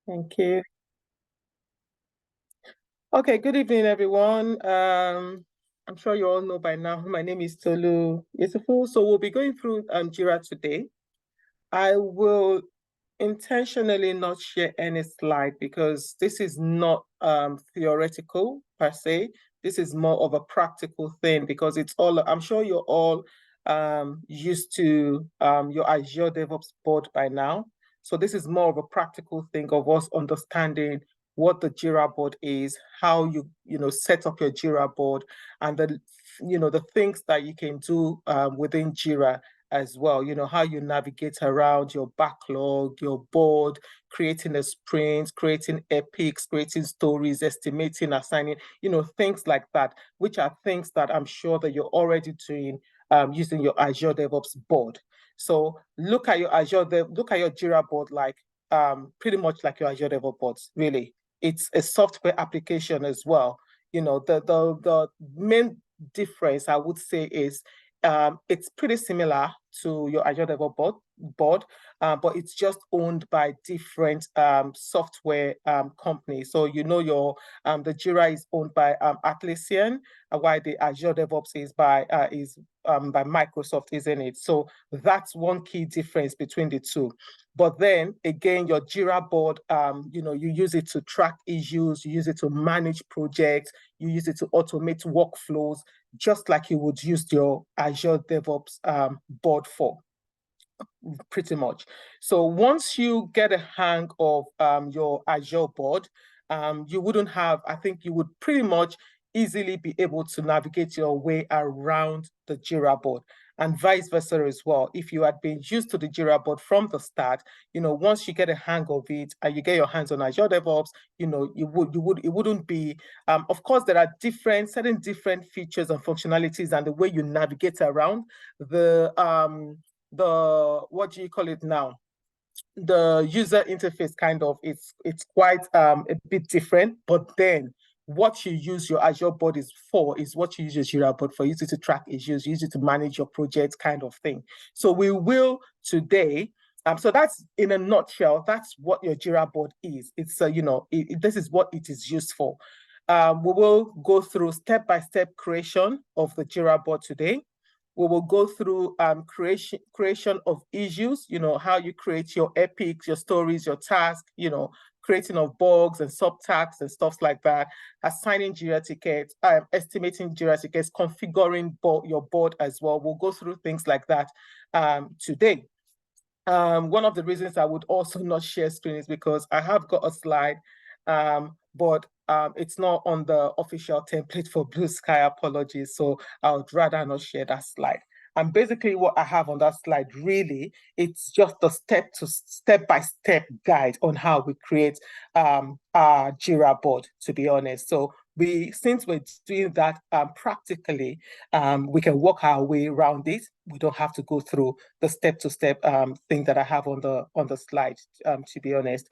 Thank you. Okay, good evening, everyone. I'm sure you all know by now, my name is Tolu Yusufu. So we'll be going through Jira today. I will intentionally not share any slide because this is not theoretical per se. This is more of a practical thing because I'm sure you're all used to your Azure DevOps board by now. So this is more of a practical thing of us understanding what the Jira board is, how you set up your Jira board, and the things that you can do within Jira as well. How you navigate around your backlog, your board, creating a sprint, creating epics, creating stories, estimating, assigning, things like that, which are things that I'm sure that you're already doing using your Azure DevOps board. So look at your look at your Jira board like pretty much like your Azure DevOps boards, really. It's a software application as well. The main difference I would say is it's pretty similar to your Azure DevOps board, but it's just owned by different software companies. So the Jira is owned by Atlassian, while the Azure DevOps is by Microsoft, isn't it? So that's one key difference between the two. But then again, your Jira board, you use it to track issues, you use it to manage projects, you use it to automate workflows, just like you would use your Azure DevOps board for, pretty much. So once you get a hang of your Azure board, you wouldn't have, I think you would pretty much easily be able to navigate your way around the Jira board, and vice versa as well. If you had been used to the Jira board from the start, once you get a hang of it and you get your hands on Azure DevOps, it wouldn't be, of course, there are certain different features and functionalities and the way you navigate around what do you call it now? The user interface kind of it's quite a bit different, but then what you use your Azure board is for is what you use your Jira board for. Use it to track issues, use it to manage your project kind of thing. So we will today. So that's in a nutshell. That's what your Jira board is. It's this is what it is used for. We will go through step-by-step creation of the Jira board today. We will go through creation of issues, how you create your epics, your stories, your tasks, creating of bugs and subtasks and stuff like that, assigning Jira tickets, estimating Jira tickets, configuring your board as well. We'll go through things like that today. One of the reasons I would also not share screen is because I have got a slide, but it's not on the official template for Blue Sky. Apologies. So I would rather not share that slide. And basically what I have on that slide, really, it's just a step-by-step guide on how we create our Jira board, to be honest. So since we're doing that practically, we can work our way around it. We don't have to go through the step-to-step thing that I have on the slide, to be honest.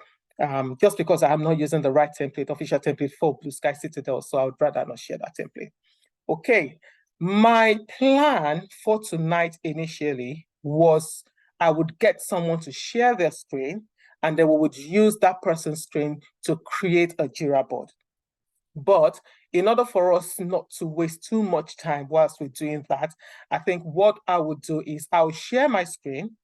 Just because I'm not using the right template, official template for Blue Sky Citadel, so I would rather not share that template. Okay, my plan for tonight initially was I would get someone to share their screen, and then we would use that person's screen to create a Jira board. But in order for us not to waste too much time whilst we're doing that, I think what I would do is I will share my screen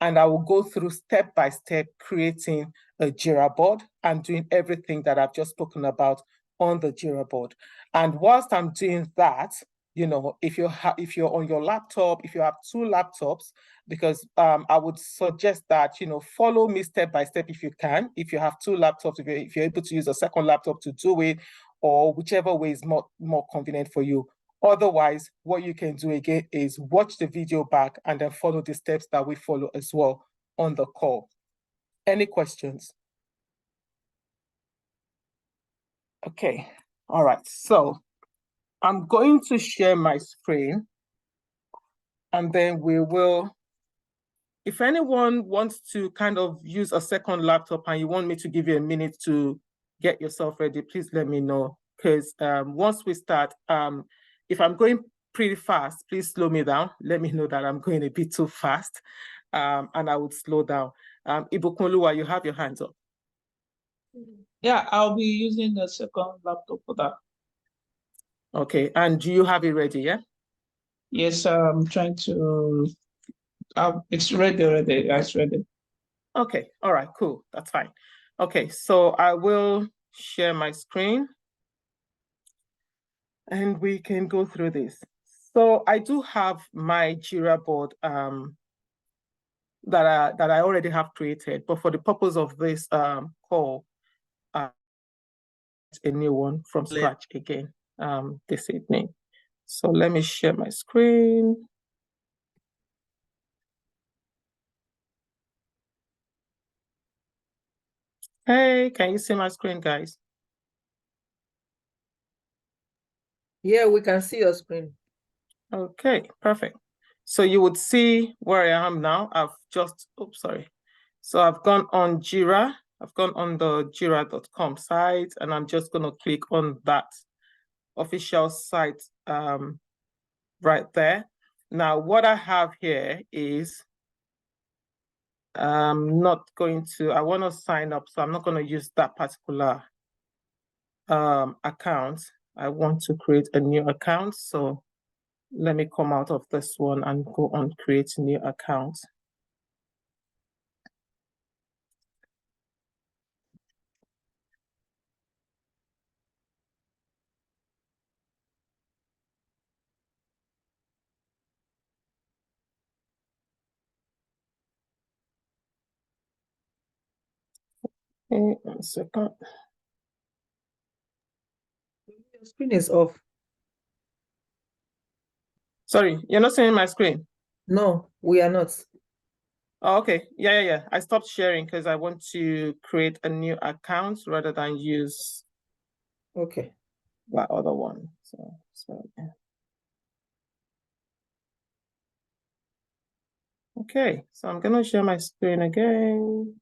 and I will go through step by step creating a Jira board and doing everything that I've just spoken about on the Jira board. And whilst I'm doing that, if you're on your laptop, if you have two laptops, because I would suggest that, follow me step by step if you can. If you have two laptops, if you're able to use a second laptop to do it, or whichever way is more convenient for you. Otherwise, what you can do again is watch the video back and then follow the steps that we follow as well on the call. Any questions? Okay, all right. So I'm going to share my screen and then we will, if anyone wants to kind of use a second laptop and you want me to give you a minute to get yourself ready, please let me know. Because once we start, if I'm going pretty fast, please slow me down. Let me know that I'm going a bit too fast and I would slow down. Ibukunluwa, you have your hands up. Yeah, I'll be using the second laptop for that. Okay, and do you have it ready, yeah? Yes, I'm trying to, it's ready already. It's ready. Okay, all right, cool, that's fine. Okay, so I will share my screen and we can go through this. So I do have my Jira board that I already have created, but for the purpose of this call, a new one from scratch again this evening. So let me share my screen. Hey, can you see my screen, guys? Yeah, we can see your screen. Okay, perfect. So you would see where I am now. I've just, oops, sorry. So I've gone on Jira. I've gone on the jira.com site, and I'm just going to click on that official site right there. Now, what I have here is I'm not going to, I want to sign up, so I'm not going to use that particular account. I want to create a new account. So let me come out of this one and go on create a new account. Okay, 1 second. Your screen is off. Sorry, you're not seeing my screen? No, we are not. Oh, okay. Yeah. I stopped sharing because I want to create a new account rather than use Okay. that other one. So yeah. Okay, so I'm gonna share my screen again.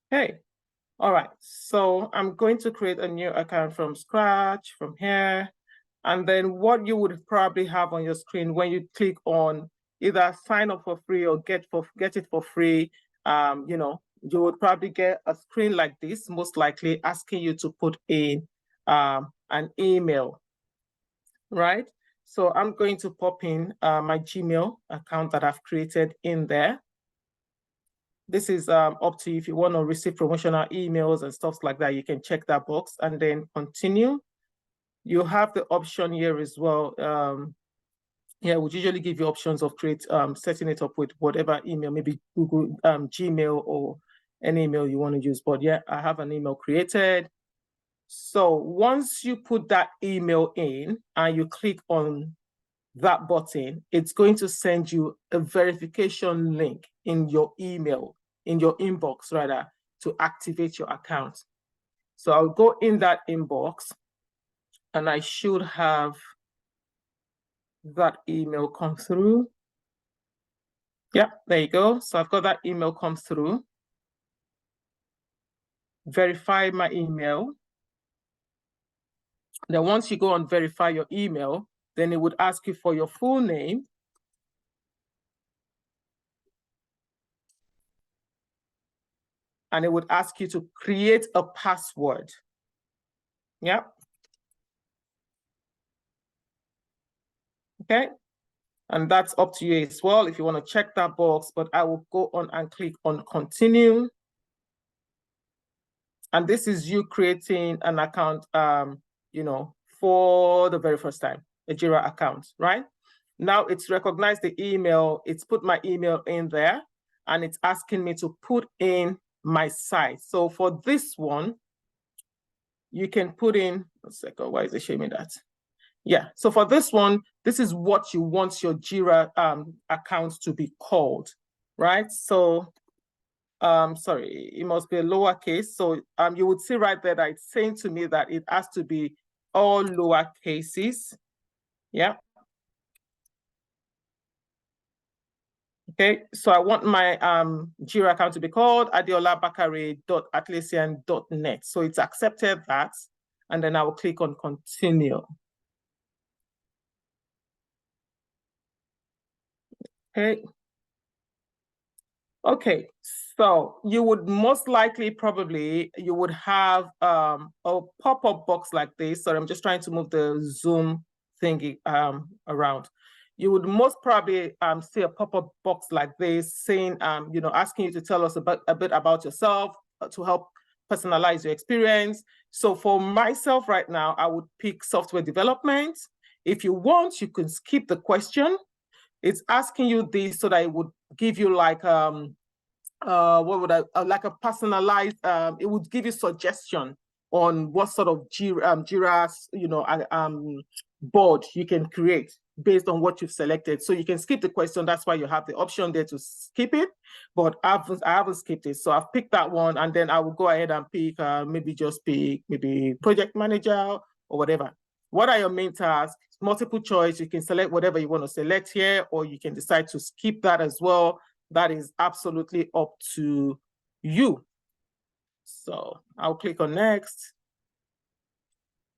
Okay, all right. So I'm going to create a new account from scratch from here. And then what you would probably have on your screen when you click on either sign up for free or get it for free, you would probably get a screen like this, most likely asking you to put in an email, right? So I'm going to pop in my Gmail account that I've created in there. This is up to you. If you want to receive promotional emails and stuff like that, you can check that box and then continue. You have the option here as well. Yeah, we usually give you options of setting it up with whatever email, maybe Google, Gmail, or any email you want to use. But yeah, I have an email created. So once you put that email in and you click on that button, it's going to send you a verification link in your email, in your inbox rather, to activate your account. So I'll go in that inbox and I should have that email come through. Yeah, there you go. So I've got that email come through. Verify my email. Then once you go and verify your email, then it would ask you for your full name. And it would ask you to create a password. Yeah. Okay. And that's up to you as well if you want to check that box, but I will go on and click on continue. And this is you creating an account, for the very first time, a Jira account, right? Now it's recognized the email, it's put my email in there, and it's asking me to put in my site. So for this one, you can put in, a second, why is it showing me that? Yeah, so for this one, this is what you want your Jira account to be called, right? So, sorry, it must be a lowercase. So you would see right there that it's saying to me that it has to be all lower cases. Yeah. Okay, so I want my Jira account to be called adeolabakare.atlassian.net. So it's accepted that, and then I will click on continue. Okay. Okay, so you would most likely probably you would have a pop-up box like this. So I'm just trying to move the Zoom thingy around. You would most probably see a pop-up box like this saying, you know, asking you to tell us a bit about yourself to help personalize your experience. So for myself right now, I would pick software development. If you want, you can skip the question. It's asking you this so that it would give you like what would I like a personalized it would give you suggestion on what sort of Jira you know board you can create based on what you've selected. So you can skip the question. That's why you have the option there to skip it, but I haven't skipped it. So I've picked that one, and then I will go ahead and pick maybe just pick maybe project manager or whatever. What are your main tasks? Multiple choice. You can select whatever you want to select here, or you can decide to skip that as well. That is absolutely up to you. So I'll click on next.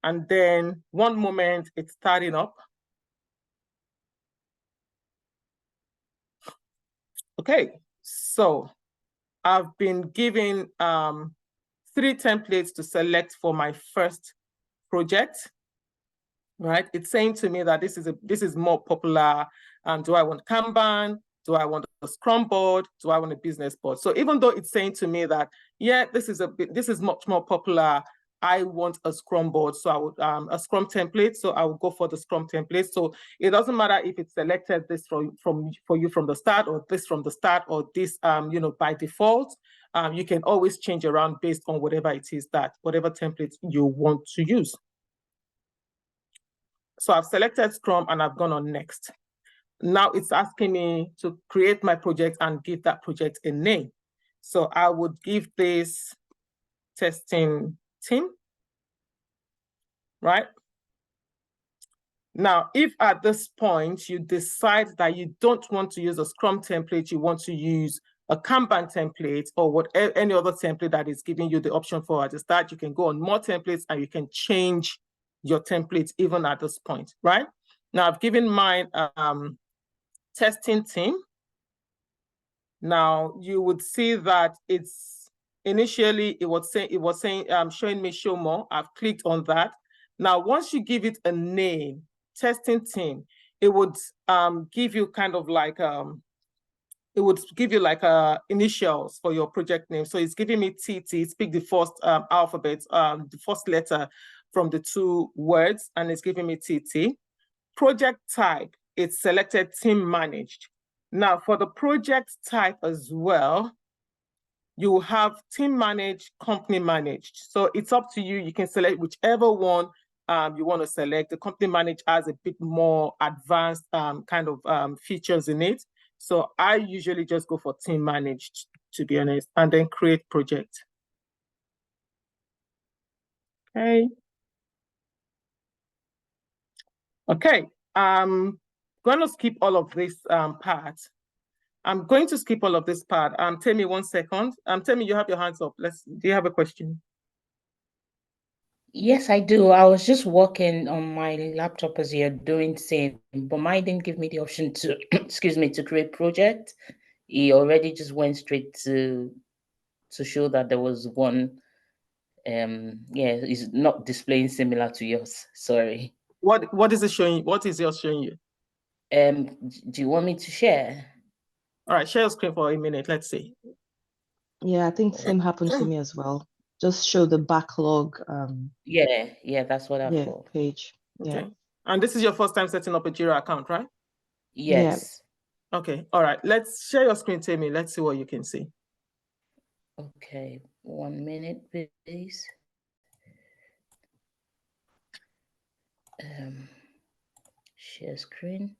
And then one moment, it's starting up. Okay, so I've been given 3 templates to select for my first project. Right, it's saying to me that this is more popular. Do I want Kanban? Do I want a Scrum board? Do I want a business board? So even though it's saying to me that, yeah, this is much more popular, I want a Scrum board. So I would a Scrum template. So I would go for the Scrum template. So it doesn't matter if it's selected this for you from the start, or this from the start, or this you know, by default. You can always change around based on whatever it is whatever template you want to use. So I've selected Scrum and I've gone on next. Now it's asking me to create my project and give that project a name. So I would give this testing team, right? Now, if at this point you decide that you don't want to use a Scrum template, you want to use a Kanban template or any other template that is giving you the option for at the start, you can go on more templates and you can change your templates even at this point, right? Now I've given mine testing team. Now you would see that it's initially it was saying showing me show more. I've clicked on that. Now once you give it a name, testing team, it would give you kind of like it would give you like initials for your project name. So it's giving me TT. Speak the first alphabet, the first letter from the 2 words, and it's giving me TT. Project type, it's selected team managed. Now for the project type as well, you have team managed, company managed. So it's up to you. You can select whichever one you want to select. The company managed has a bit more advanced kind of features in it. So I usually just go for team managed, to be honest, and then create project. Okay. Okay, I'm going to skip all of this part. I'm going to skip all of this part. Tell me 1 second. Tell me you have your hands up. Do you have a question? Yes, I do. I was just working on my laptop as you're doing same, but mine didn't give me the option to, excuse me, to create project. He already just went straight to show that there was one. Yeah, it's not displaying similar to yours. Sorry. What is it showing? What is yours showing you? Do you want me to share? All right, share your screen for a minute. Let's see. Yeah, I think same happened to me as well. Just show the backlog. Yeah, that's what I've got. Page. Okay. Yeah. And this is your first time setting up a Jira account, right? Yes. Yeah. Okay. All right. Let's share your screen, Tammy. Let's see what you can see. Okay. 1 minute, please. Share screen.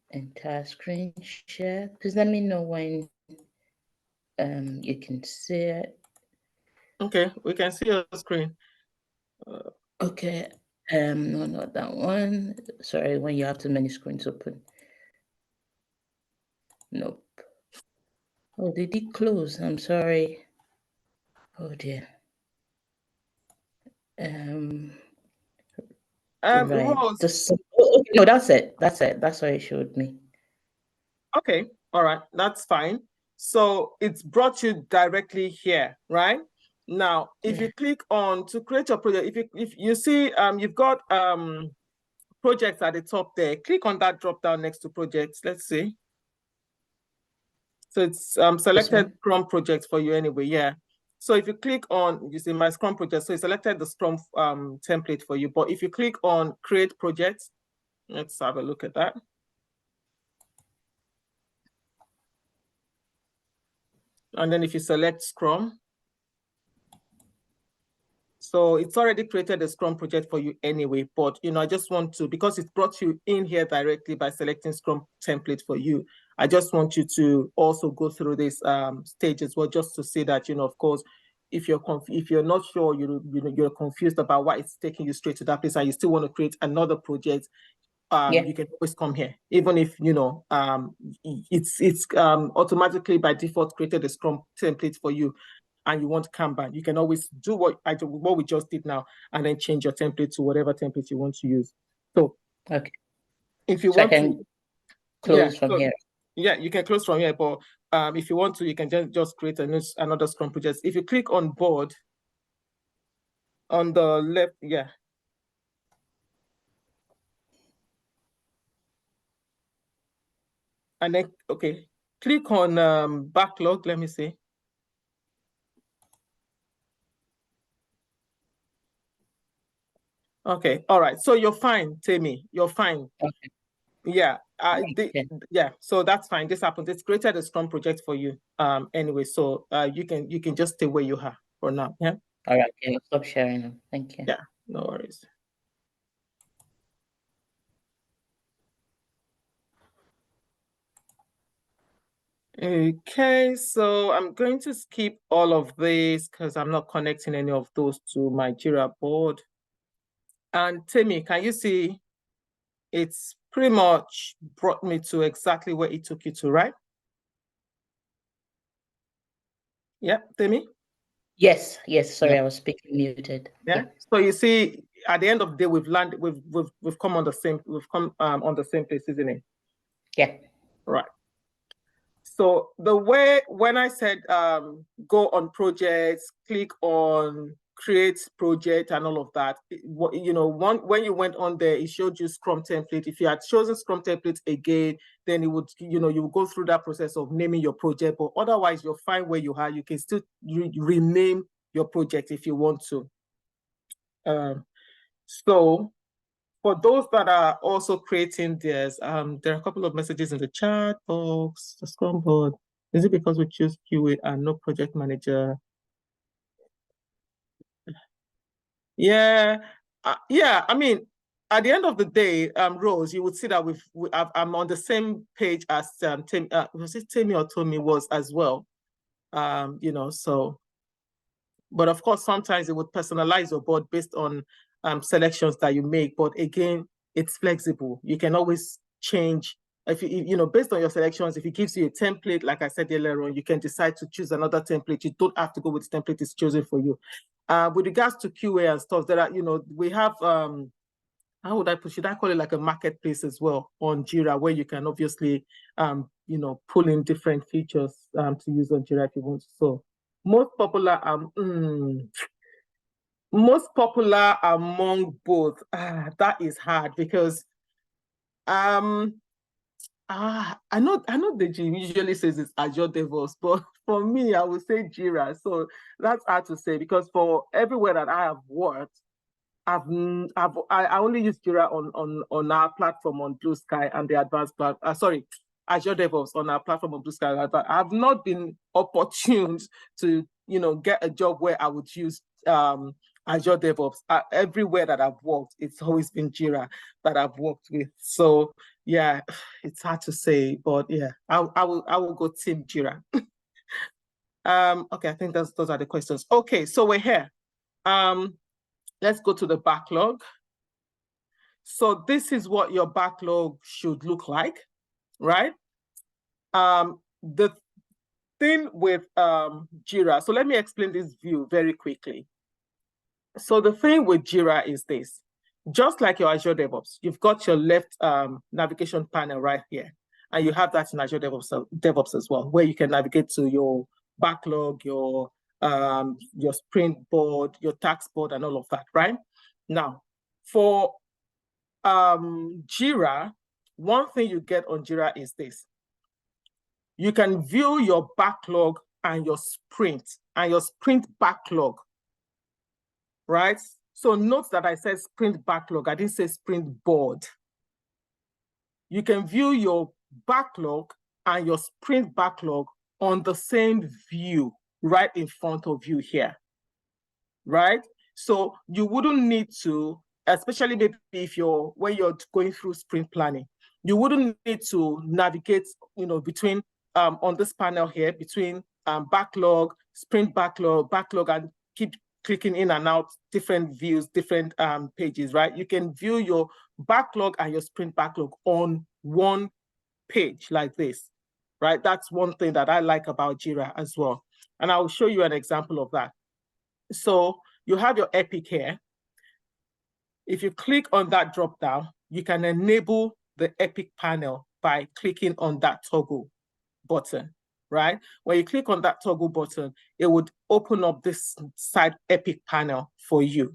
Entire screen share. Please let me know when you can see it. Okay, we can see your screen. Okay. No, not that one. Sorry, when you have too many screens open. Nope. Oh, did it close? I'm sorry. Oh dear. Right. Rose, Okay, no, that's it. That's it. That's what it showed me. okay, all right, that's fine. So it's brought you directly here, right? Now, if Yeah. you click on to create your project, if you see you've got projects at the top there, click on that drop down next to projects. Let's see. So it's selected Scrum project for you anyway, yeah. So if you click on, you see my Scrum project, so it selected the Scrum template for you. But if you click on create projects, let's have a look at that. And then if you select Scrum, so it's already created a Scrum project for you anyway, but I just want to, because it brought you in here directly by selecting Scrum template for you, I just want you to also go through this stage as well, just to see that, of course, if you're not sure, you're confused about why it's taking you straight to that place and you still want to create another project, you can always come here, even if it's automatically by default created a Scrum template for you, and you want Kanban, you can always do what we just did now, and then change your template to whatever template you want to use. So, okay, if you so want I can to close from here. Yeah, you can close from here, but if you want to, you can just create another Scrum project. If you click on board on the left, yeah. And then, okay, click on backlog. Let me see. Okay, all right. So you're fine, Tammy. You're fine. Okay. Yeah. Okay. Yeah. So that's fine. This happened. It's created a Scrum project for you. Anyway, so you can just stay where you are for now. Yeah. All right. Okay, I'll stop sharing them. Thank you. Yeah. No worries. Okay, so I'm going to skip all of this because I'm not connecting any of those to my Jira board. And Timmy, can you see it's pretty much brought me to exactly where it took you to, right? Yeah, Timmy? Yes, sorry, Yeah. I was speaking muted. Yeah. So you see, at the end of the day, we've landed, we've come on the same, on the same place, isn't it? Yeah. Right. So the way, when I said go on projects, click on create project and all of that, when you went on there, it showed you Scrum template. If you had chosen Scrum template again, then it would, you would go through that process of naming your project. But otherwise, you're fine where you are. You can still rename your project if you want to. So for those that are also creating theirs, there are a couple of messages in the chat box, the Scrum board. Is it because we choose QA and no project manager? Yeah, yeah. I mean, at the end of the day, Rose, you would see that I'm on the same page as Tim. Was it Timmy or Tommy was as well? So. But of course, sometimes it would personalize your board based on selections that you make. But again, it's flexible. You can always change. If based on your selections, if it gives you a template, like I said earlier on, you can decide to choose another template. You don't have to go with the template it's chosen for you. With regards to QA and stuff, there are, we have how would I put? Should I call it like a marketplace as well on Jira, where you can obviously pull in different features to use on Jira if you want. So most popular among both. That is hard because I know the G usually says it's Azure DevOps, but for me, I would say Jira. So that's hard to say because for everywhere that I have worked, I only use Jira on our platform on Blue Sky and the advanced Azure DevOps on our platform on Blue Sky. I've not been opportune to get a job where I would use Azure DevOps. Everywhere that I've worked, it's always been Jira that I've worked with. So yeah, it's hard to say, but yeah, I will go Team Jira. Okay, I think those are the questions. Okay, so we're here. Let's go to the backlog. So this is what your backlog should look like, right? The thing with Jira, so let me explain this view very quickly. So the thing with Jira is this. Just like your Azure DevOps, you've got your left navigation panel right here. And you have that in Azure DevOps as well, where you can navigate to your backlog, your sprint board, your task board, and all of that, right? Now, for Jira, one thing you get on Jira is this. You can view your backlog and your sprint backlog, right? So note that I said sprint backlog, I didn't say sprint board. You can view your backlog and your sprint backlog on the same view right in front of you here, right? So you wouldn't need to, especially maybe if when you're going through sprint planning, you wouldn't need to navigate, between on this panel here, between backlog, sprint backlog, and keep clicking in and out different views, different pages, right? You can view your backlog and your sprint backlog on one page like this, right? That's one thing that I like about Jira as well. And I'll show you an example of that. So you have your Epic here. If you click on that drop down, you can enable the Epic panel by clicking on that toggle button, right? When you click on that toggle button, it would open up this side Epic panel for you.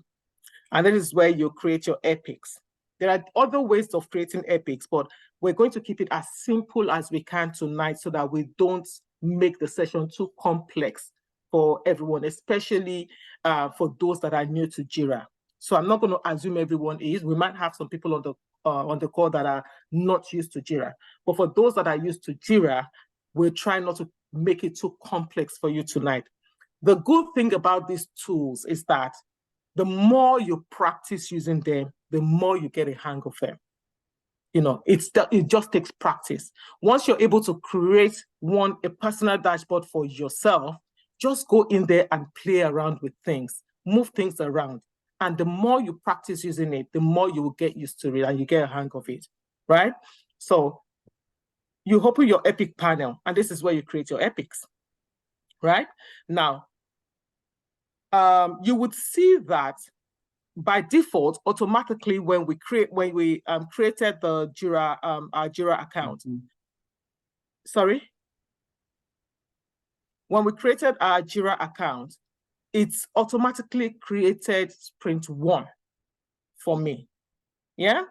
And this is where you create your epics. There are other ways of creating epics, but we're going to keep it as simple as we can tonight so that we don't make the session too complex for everyone, especially for those that are new to Jira. So I'm not going to assume everyone is. We might have some people on the call that are not used to Jira. But for those that are used to Jira, we'll try not to make it too complex for you tonight. The good thing about these tools is that the more you practice using them, the more you get a hang of them. It just takes practice. Once you're able to create a personal dashboard for yourself, just go in there and play around with things, move things around. And the more you practice using it, the more you will get used to it and you get a hang of it, right? So you open your Epic panel, and this is where you create your epics, right? Now, you would see that by default, automatically when we created the Jira our Jira account. Sorry. When we created our Jira account, it's automatically created sprint 1 for me. Yeah.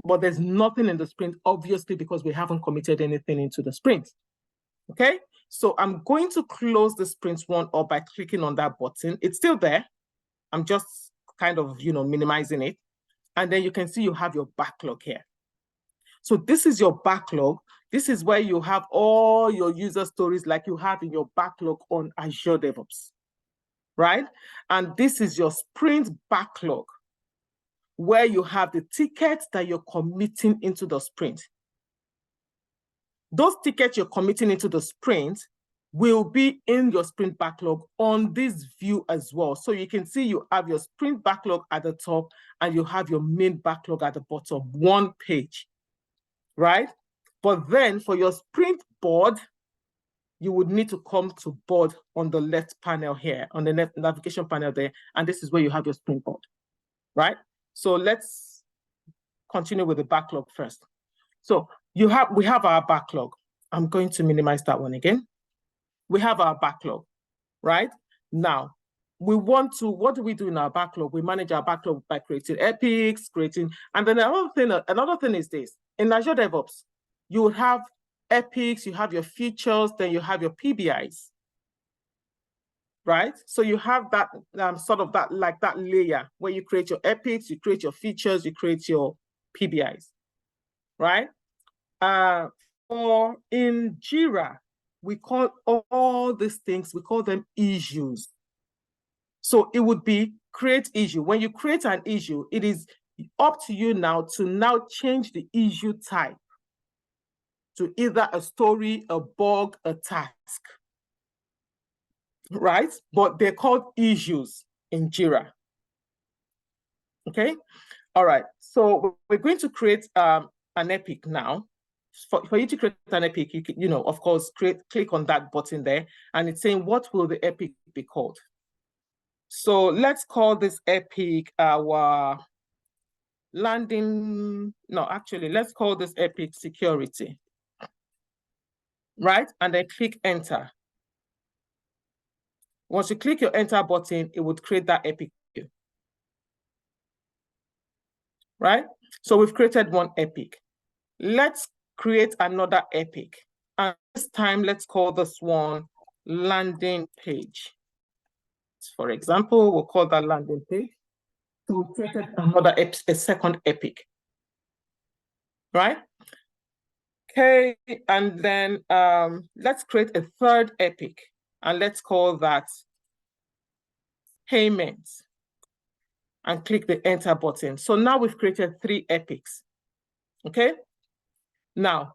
But there's nothing in the sprint, obviously, because we haven't committed anything into the sprint. Okay. So I'm going to close the sprint 1 up by clicking on that button. It's still there. I'm just kind of, minimizing it. And then you can see you have your backlog here. So this is your backlog. This is where you have all your user stories like you have in your backlog on Azure DevOps, right? And this is your sprint backlog, where you have the tickets that you're committing into the sprint. Those tickets you're committing into the sprint will be in your sprint backlog on this view as well. So you can see you have your sprint backlog at the top and you have your main backlog at the bottom, one page, right? But then for your sprint board, you would need to come to board on the left panel here, on the navigation panel there, and this is where you have your sprint board, right? So let's continue with the backlog first. So we have our backlog. I'm going to minimize that one again. We have our backlog, right? Now, what do we do in our backlog? We manage our backlog by creating epics, and then another thing is this. In Azure DevOps, you have epics, you have your features, then you have your PBIs, right? So you have that that layer where you create your epics, you create your features, you create your PBIs, right? Or in Jira, we call all these things, we call them issues. So it would be create issue. When you create an issue, it is up to you now to change the issue type to either a story, a bug, a task, right? But they're called issues in Jira. Okay, all right. So we're going to create an epic now for you to create an epic, you can, of course, click on that button there, and it's saying, what will the epic be called? So let's call this epic our landing. No, actually, let's call this epic security. Right? And then click enter. Once you click your enter button, it would create that epic. Right? So we've created one epic. Let's create another epic. And this time, let's call this one landing page. For example, we'll call that landing page. So we created another a second epic. Right? Okay, and then let's create a third epic, and let's call that payments, and click the enter button. So now we've created 3 epics. Okay, now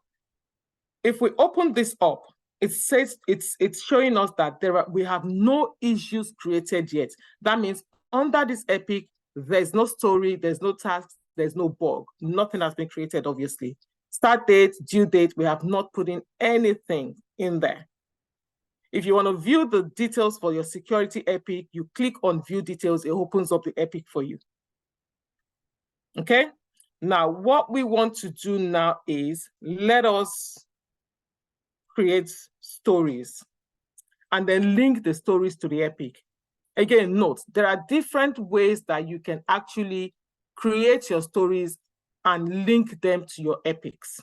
if we open this up, it says it's showing us that we have no issues created yet. That means under this epic, there's no story, there's no task, there's no bug. Nothing has been created, obviously. Start date, due date, we have not put in anything in there. If you want to view the details for your security epic, you click on view details, it opens up the epic for you. Okay, now what we want to do now is let us create stories and then link the stories to the epic. Again, note, there are different ways that you can actually create your stories and link them to your epics.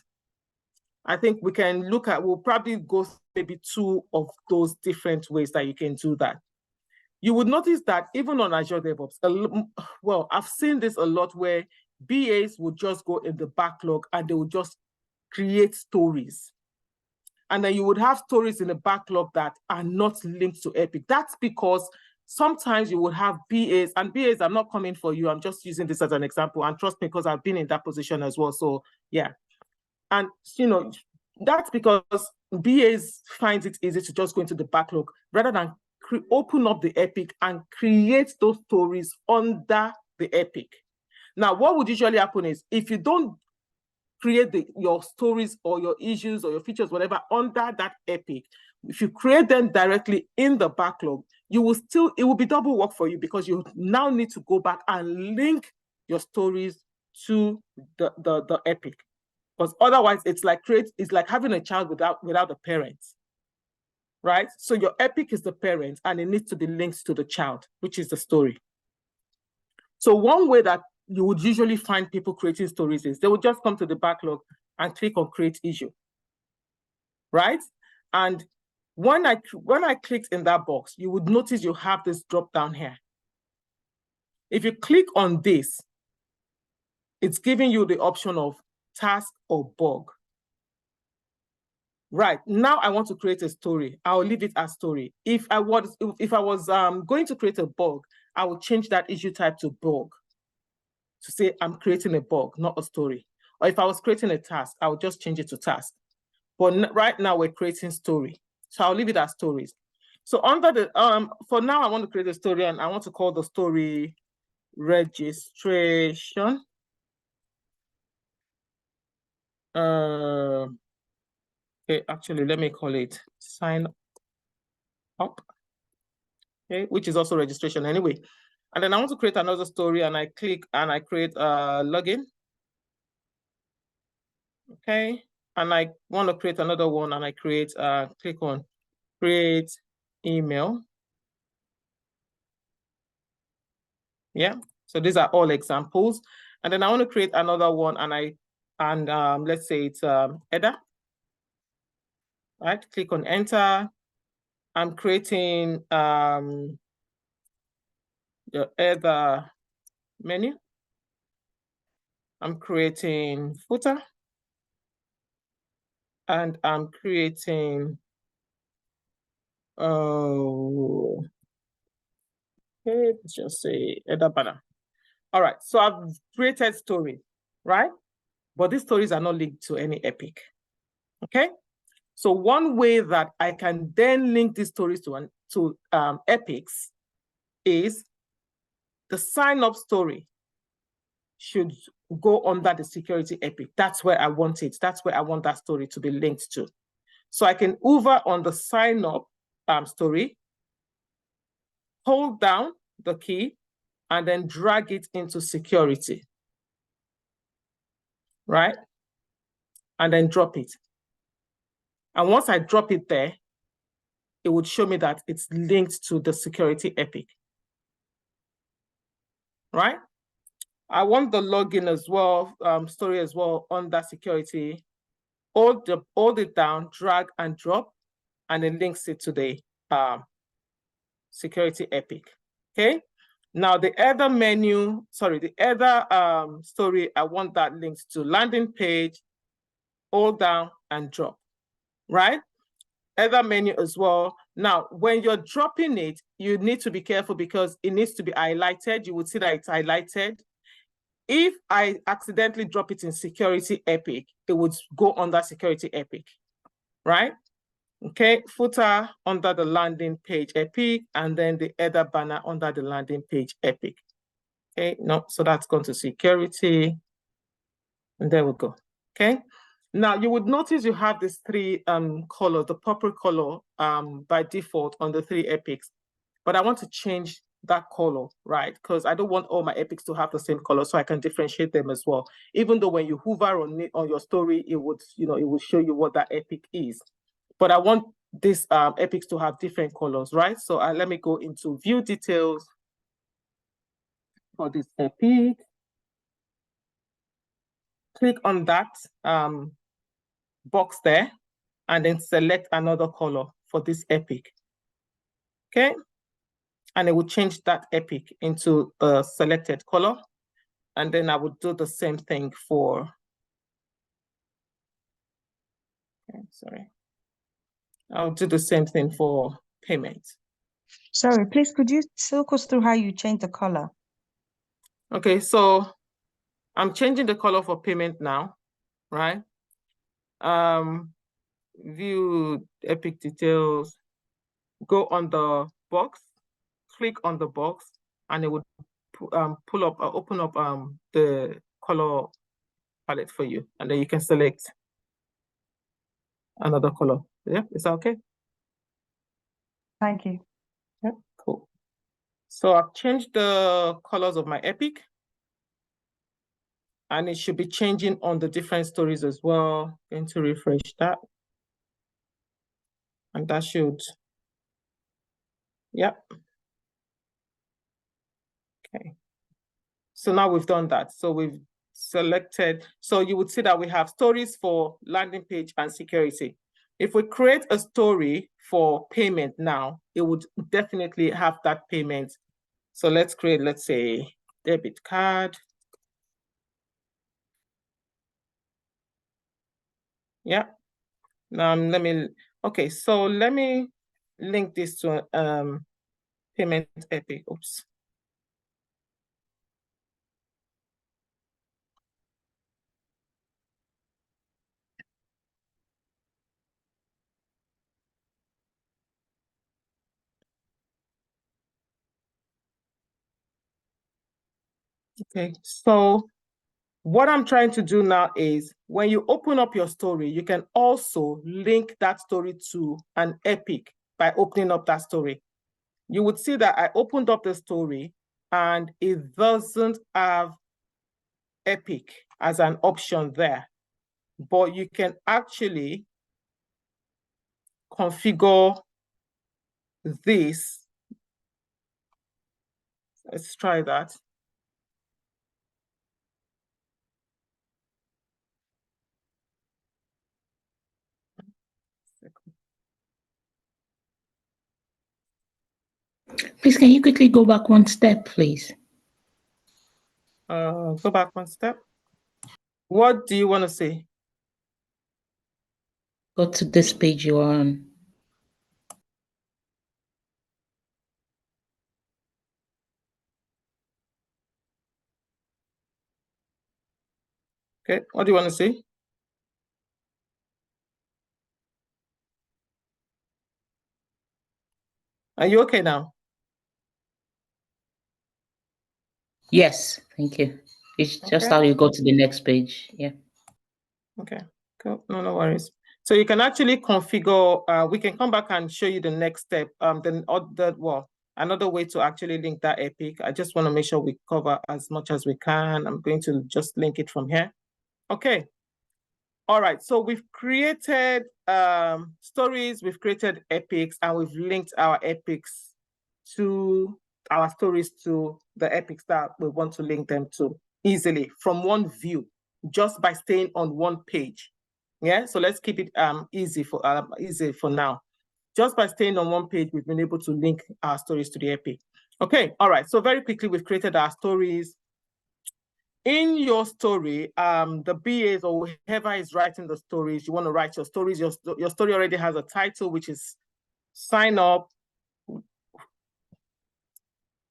I think we can look at, we'll probably go through maybe 2 of those different ways that you can do that. You would notice that even on Azure DevOps, well, I've seen this a lot where BAs would just go in the backlog and they would just create stories. And then you would have stories in the backlog that are not linked to Epic. That's because sometimes you would have BAs, and BAs, I'm not coming for you, I'm just using this as an example, and trust me, because I've been in that position as well, so yeah. And, that's because BAs find it easy to just go into the backlog rather than open up the Epic and create those stories under the Epic. Now, what would usually happen is if you don't create your stories or your issues or your features, whatever, under that Epic, if you create them directly in the backlog, it will be double work for you because you now need to go back and link your stories to the Epic. Because otherwise, it's like having a child without a parent, right? So your epic is the parent, and it needs to be linked to the child, which is the story. So one way that you would usually find people creating stories is they would just come to the backlog and click on create issue, right? And when I clicked in that box, you would notice you have this drop down here. If you click on this, it's giving you the option of task or bug. Right, now I want to create a story. I'll leave it as story. If I was going to create a bug, I will change that issue type to bug to say I'm creating a bug, not a story. Or if I was creating a task, I would just change it to task. But right now we're creating story. So I'll leave it as stories. So under the, for now I want to create a story, and I want to call the story registration. Okay, actually, let me call it sign up, okay, which is also registration anyway. And then I want to create another story, and I click and I create a login. Okay, and I want to create another one, and I create, click on create email. Yeah, so these are all examples. And then I want to create another one, and let's say it's header. Right, click on enter. I'm creating the header menu. I'm creating footer. And I'm creating, okay, let's just say header banner. All right, so I've created story, right? But these stories are not linked to any epic, okay? So one way that I can then link these stories to epics is the sign up story should go under the security epic. That's where I want it. That's where I want that story to be linked to. So I can hover on the sign up story, hold down the key, and then drag it into security, right? And then drop it. And once I drop it there, it would show me that it's linked to the security epic, right? I want the login as well, story as well on that security. Hold it down, drag and drop, and it links it to the security epic. Okay. Now the other menu, sorry, the other story, I want that linked to landing page, hold down and drop, right? Other menu as well. Now, when you're dropping it, you need to be careful because it needs to be highlighted. You would see that it's highlighted. If I accidentally drop it in security epic, it would go under security epic, right? Okay, footer under the landing page epic, and then the other banner under the landing page epic. Okay, no, so that's gone to security, and there we go. Okay, now you would notice you have these three colors, the purple color by default on the three epics, but I want to change that color, right? Because I don't want all my epics to have the same color, so I can differentiate them as well. Even though when you hover on it on your story, it would, it will show you what that epic is. But I want these epics to have different colors, right? So let me go into view details for this epic. Click on that box there, and then select another color for this epic. Okay, and it will change that epic into the selected color. And then I would do the same thing for, okay, sorry. I'll do the same thing for payment. Sorry, please, could you talk us through how you change the color? Okay, so I'm changing the color for payment now, right? View epic details, go on the box, click on the box, and it would pull up, open up the color palette for you, and then you can select another color. Yeah, is that okay? Thank you. Yeah, cool. So I've changed the colors of my epic, and it should be changing on the different stories as well. Going to refresh that. And that should, yeah. Okay. So now we've done that. So we've selected, so you would see that we have stories for landing page and security. If we create a story for payment now, it would definitely have that payment. So let's create, let's say, debit card. Yeah. Let me, okay, so let me link this to payment epic. Oops. Okay, so what I'm trying to do now is when you open up your story, you can also link that story to an epic by opening up that story. You would see that I opened up the story and it doesn't have epic as an option there, but you can actually configure this. Let's try that. Please, can you quickly go back one step, please? Go back one step. What do you want to say? Go to this page you're on. Okay, what do you want to say? Are you okay now? Yes, thank you. It's just Okay. how you go to the next page. Yeah. Okay, cool. No worries. So you can actually configure, we can come back and show you the next step. Another way to actually link that epic. I just want to make sure we cover as much as we can. I'm going to just link it from here. Okay. All right, so we've created stories, we've created epics, and we've linked our epics to our stories to the epics that we want to link them to easily from one view, just by staying on one page. Yeah, so let's keep it easy for now. Just by staying on one page, we've been able to link our stories to the epic. Okay, all right, so very quickly, we've created our stories. In your story, the BAs or whoever is writing the stories, you want to write your stories. Your story already has a title, which is sign up.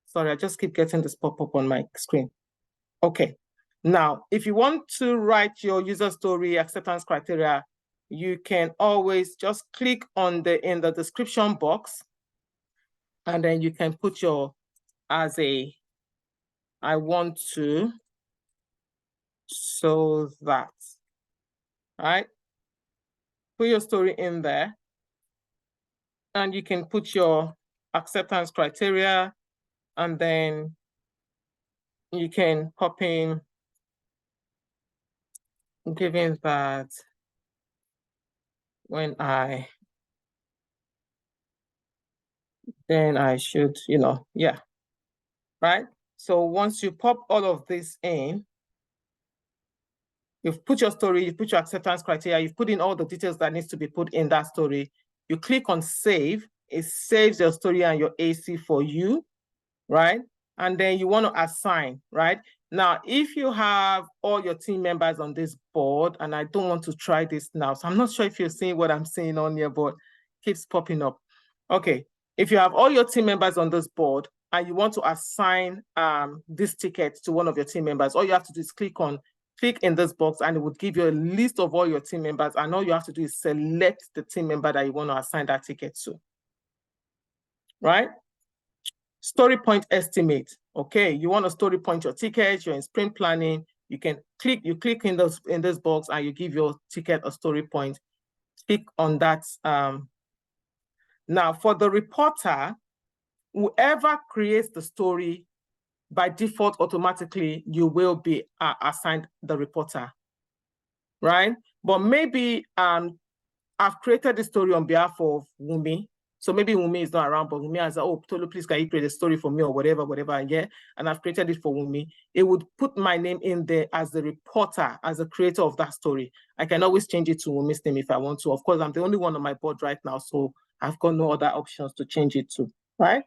Sorry, I just keep getting this pop-up on my screen. Okay, now, if you want to write your user story acceptance criteria, you can always just click on in the description box, and then you can put I want to, so that, right? Put your story in there, and you can put your acceptance criteria, and then you can pop in, given that then I should, yeah, right? So once you pop all of this in, you've put your story, you put your acceptance criteria, you've put in all the details that needs to be put in that story. You click on save, it saves your story and your AC for you, right? And then you want to assign, right? Now, if you have all your team members on this board, and I don't want to try this now, so I'm not sure if you're seeing what I'm saying on your board, keeps popping up. Okay, if you have all your team members on this board and you want to assign this ticket to one of your team members, all you have to do is click in this box, and it would give you a list of all your team members, and all you have to do is select the team member that you want to assign that ticket to, right? Story point estimate. Okay, you want to story point your ticket, you're in sprint planning, you click in this box, and you give your ticket a story point. Click on that. Now, for the reporter, whoever creates the story, by default, automatically, you will be assigned the reporter, right? But maybe I've created the story on behalf of Wumi. So maybe Wumi is not around, but Wumi has, oh, Tolu, please can you create a story for me or whatever, yeah. And I've created it for Wumi. It would put my name in there as the reporter, as the creator of that story. I can always change it to Wumi's name if I want to. Of course, I'm the only one on my board right now, so I've got no other options to change it to, right?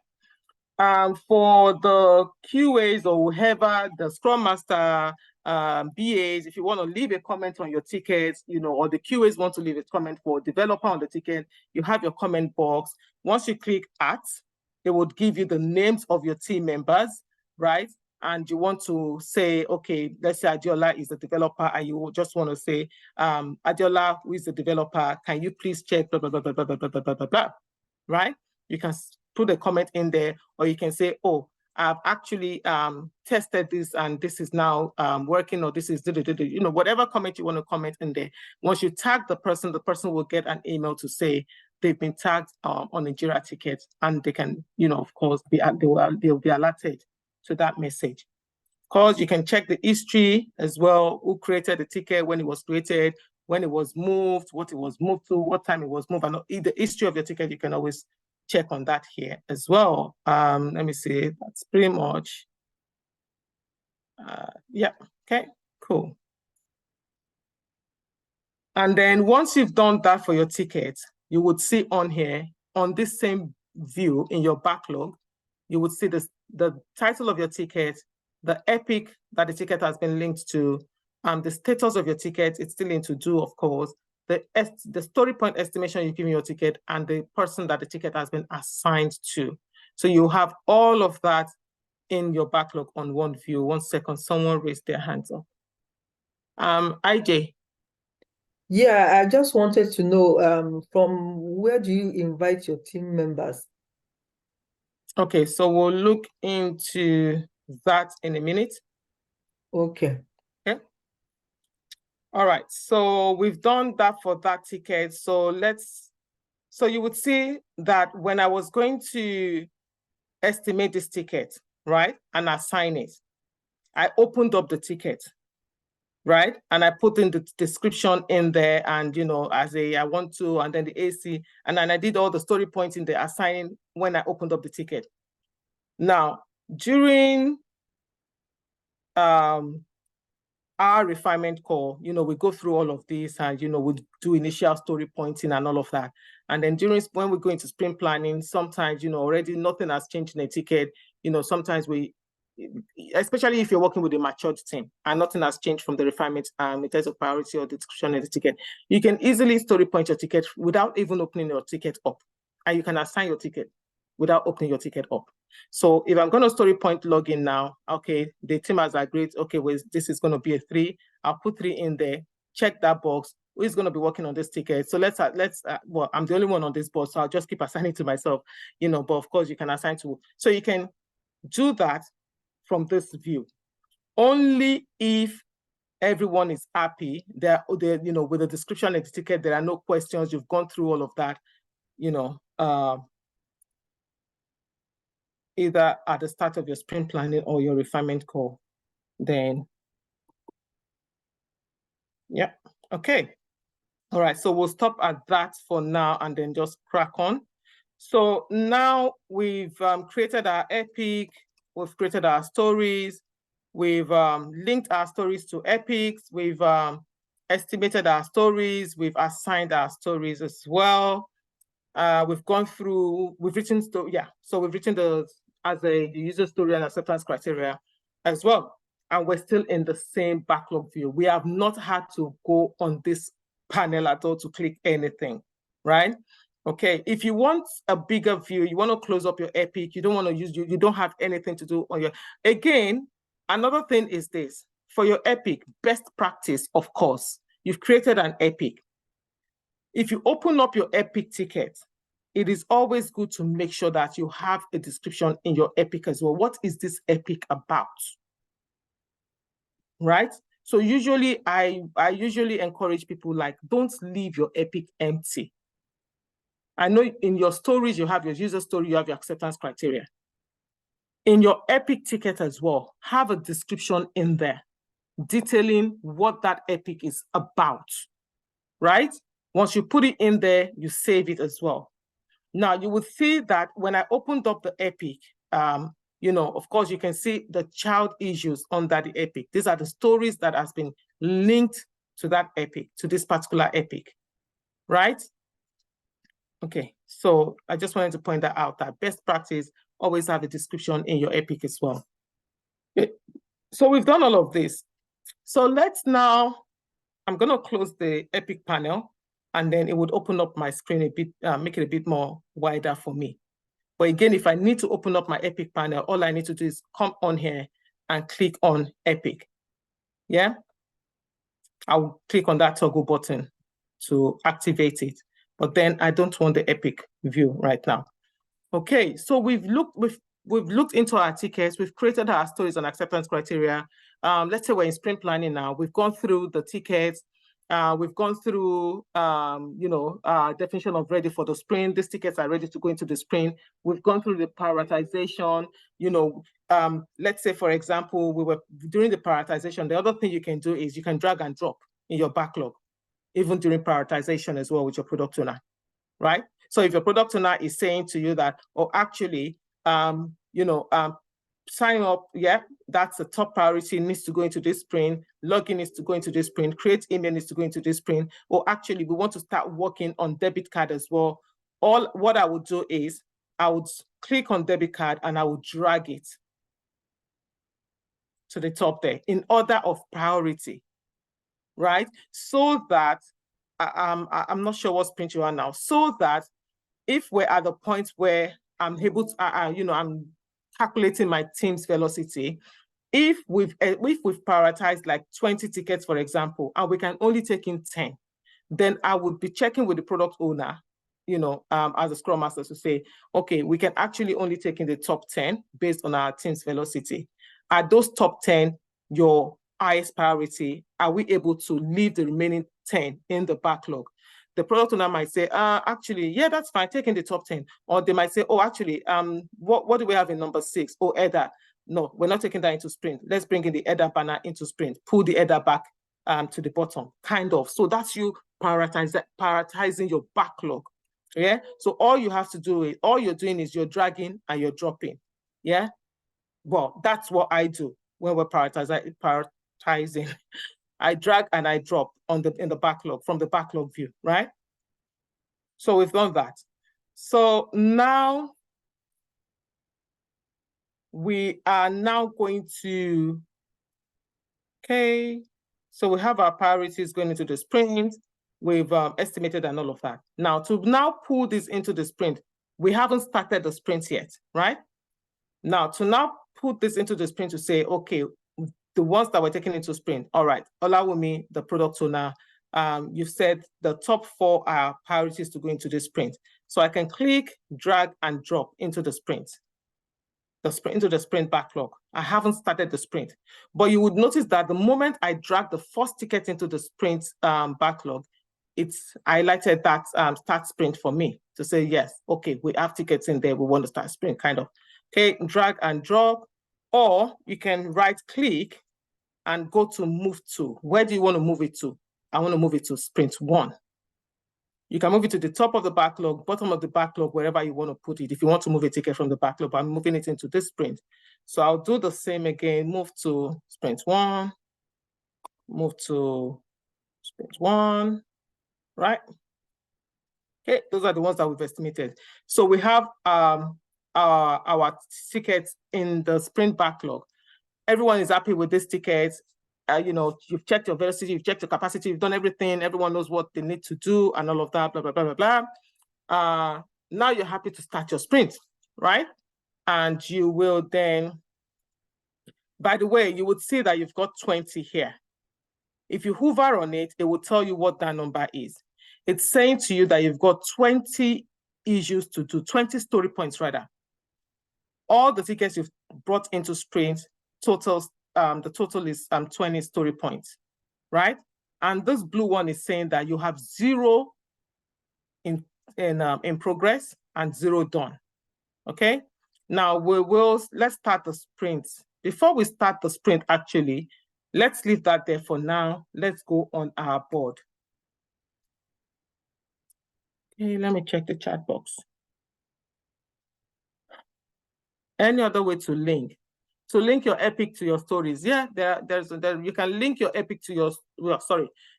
For the QAs or whoever, the Scrum Master, BAs, if you want to leave a comment on your ticket, or the QAs want to leave a comment for developer on the ticket, you have your comment box. Once you click at, it would give you the names of your team members, right? And you want to say, okay, let's say Adiola is the developer, and you just want to say, Adiola, who is the developer, can you please check, blah, blah, blah, blah, blah, blah, blah, blah, blah, right? You can put a comment in there, or you can say, oh, I've actually tested this, and this is now working, or this is, whatever comment you want to comment in there. Once you tag the person will get an email to say they've been tagged on a Jira ticket, and they can, of course, they'll be alerted to that message. Of course, you can check the history as well, who created the ticket, when it was created, when it was moved, what it was moved to, what time it was moved, and the history of your ticket, you can always check on that here as well. Let me see, that's pretty much, yeah, okay, cool. And then once you've done that for your ticket, you would see on here, on this same view in your backlog, you would see the title of your ticket, the epic that the ticket has been linked to, the status of your ticket, it's still in to do, of course, the story point estimation you give me your ticket, and the person that the ticket has been assigned to. So you have all of that in your backlog on one view. 1 second, someone raised their hands up. IJ. Yeah, I just wanted to know from where do you invite your team members? Okay, so we'll look into that in a minute. Okay. Okay. All right. So we've done that for that ticket. So you would see that when I was going to estimate this ticket, right, and assign it, I opened up the ticket, right? And I put in the description in there and, as I want to, and then the AC, and then I did all the story points in the assigning when I opened up the ticket. Now, during our refinement call, we go through all of this and, we do initial story pointing and all of that. And then when we go into sprint planning, sometimes, already nothing has changed in a ticket. Sometimes especially if you're working with a matured team and nothing has changed from the refinement in terms of priority or the description of the ticket, you can easily story point your ticket without even opening your ticket up. And you can assign your ticket without opening your ticket up. So if I'm going to story point login now, okay, the team has agreed, okay, well, this is going to be a 3. I'll put 3 in there, check that box. Who is going to be working on this ticket? So well, I'm the only one on this board, so I'll just keep assigning to myself, but of course you can assign to, so you can do that from this view. Only if everyone is happy, they're with the description of the ticket, there are no questions, you've gone through all of that, either at the start of your sprint planning or your refinement call, then, yeah, okay. All right, so we'll stop at that for now and then just crack on. So now we've created our epic, we've created our stories, we've linked our stories to epics, we've estimated our stories, we've assigned our stories as well. We've gone through, we've written, so we've written the user story and acceptance criteria as well. And we're still in the same backlog view. We have not had to go on this panel at all to click anything, right? Okay, if you want a bigger view, you want to close up your epic, you don't want to use, you don't have anything to do on your, again, another thing is this, for your epic, best practice, of course, you've created an epic. If you open up your epic ticket, it is always good to make sure that you have a description in your epic as well. What is this epic about? Right? So usually I usually encourage people, like, don't leave your epic empty. I know in your stories, you have your user story, you have your acceptance criteria. In your epic ticket as well, have a description in there detailing what that epic is about, right? Once you put it in there, you save it as well. Now, you would see that when I opened up the epic, of course, you can see the child issues under the epic. These are the stories that has been linked to that epic, to this particular epic, right? Okay, so I just wanted to point that out, that best practice, always have a description in your epic as well. Okay. So we've done all of this. So let's now, I'm going to close the epic panel, and then it would open up my screen a bit, make it a bit more wider for me. But again, if I need to open up my epic panel, all I need to do is come on here and click on epic. Yeah, I'll click on that toggle button to activate it. But then I don't want the epic view right now. Okay, so we've looked into our tickets, we've created our stories and acceptance criteria. Let's say we're in sprint planning now. We've gone through the tickets. We've gone through, definition of ready for the sprint. These tickets are ready to go into the sprint. We've gone through the prioritization. Let's say, for example, we were during the prioritization. The other thing you can do is you can drag and drop in your backlog, even during prioritization as well with your product owner, right? So if your product owner is saying to you that, oh, actually, sign up, yeah, that's the top priority, needs to go into this sprint, login needs to go into this sprint, create email needs to go into this sprint, or actually we want to start working on debit card as well. What I would do is I would click on debit card and I would drag it to the top there in order of priority, right? So that, I'm not sure what sprint you are now, so that if we're at the point where I'm able to, I'm calculating my team's velocity, if we've prioritized like 20 tickets, for example, and we can only take in 10, then I would be checking with the product owner, as a Scrum Master, to say, okay, we can actually only take in the top 10 based on our team's velocity. At those top 10, your highest priority, are we able to leave the remaining 10 in the backlog? The product owner might say, actually, yeah, that's fine, taking the top 10. Or they might say, oh, actually, what do we have in number 6? Oh, header. No, we're not taking that into sprint. Let's bring in the header banner into sprint, pull the header back to the bottom, kind of. So that's you prioritizing your backlog. Yeah. So all you have to do is, all you're doing is you're dragging and you're dropping. Yeah. Well, that's what I do when we're prioritizing. I drag and I drop in the backlog, from the backlog view, right? So we've done that. So now we are now going to, okay, so we have our priorities going into the sprint. We've estimated and all of that. Now, to now pull this into the sprint, we haven't started the sprint yet, right? Now, to now put this into the sprint to say, okay, the ones that we're taking into sprint, all right, Olawumi, the product owner, you've said the top 4 are priorities to go into the sprint. So I can click, drag, and drop into the sprint. Into the sprint backlog. I haven't started the sprint. But you would notice that the moment I drag the first ticket into the sprint backlog, it's highlighted that start sprint for me to say, yes, okay, we have tickets in there, we want to start sprint, kind of. Okay, drag and drop, or you can right click and go to move to. Where do you want to move it to? I want to move it to sprint 1. You can move it to the top of the backlog, bottom of the backlog, wherever you want to put it. If you want to move a ticket from the backlog, I'm moving it into this sprint. So I'll do the same again, move to sprint 1, move to sprint 1, right? Okay, those are the ones that we've estimated. So we have our tickets in the sprint backlog. Everyone is happy with this ticket. You know, you've checked your velocity, you've checked your capacity, you've done everything. Everyone knows what they need to do and all of that, blah, blah, blah, blah, blah. Now you're happy to start your sprint, right? And you will then, by the way, you would see that you've got 20 here. If you hover on it, it will tell you what that number is. It's saying to you that you've got 20 issues to do, 20 story points rather. All the tickets you've brought into sprint totals, the total is 20 story points, right? And this blue one is saying that you have 0 in progress and 0 done. Okay. Now let's start the sprint. Before we start the sprint, actually, let's leave that there for now. Let's go on our board. Okay, let me check the chat box. Any other way to link? To link your epic to your stories. Yeah, you can link your epic to your,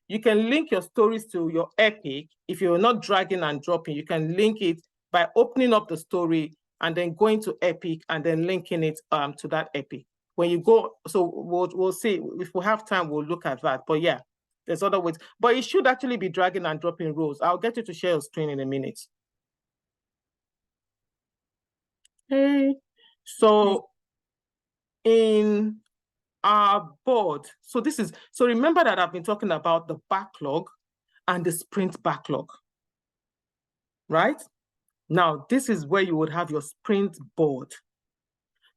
you can link your stories to your epic. If you're not dragging and dropping, you can link it by opening up the story and then going to epic and then linking it to that epic. When you go, so we'll see, if we have time, we'll look at that. But yeah, there's other ways. But it should actually be dragging and dropping rows. I'll get you to share your screen in a minute. Okay, so in our board, so remember that I've been talking about the backlog and the sprint backlog, right? Now, this is where you would have your sprint board.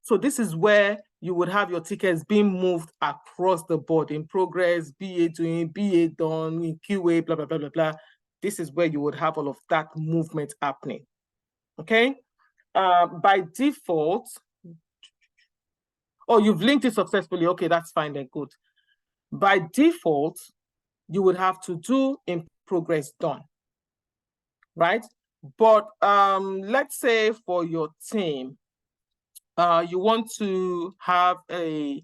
So this is where you would have your tickets being moved across the board, in progress, BA doing, BA done, in QA, blah, blah, blah, blah, blah. This is where you would have all of that movement happening, okay? By default, oh, you've linked it successfully. Okay, that's fine then, good. By default, you would have to do in progress done, right? But let's say for your team, you want to have a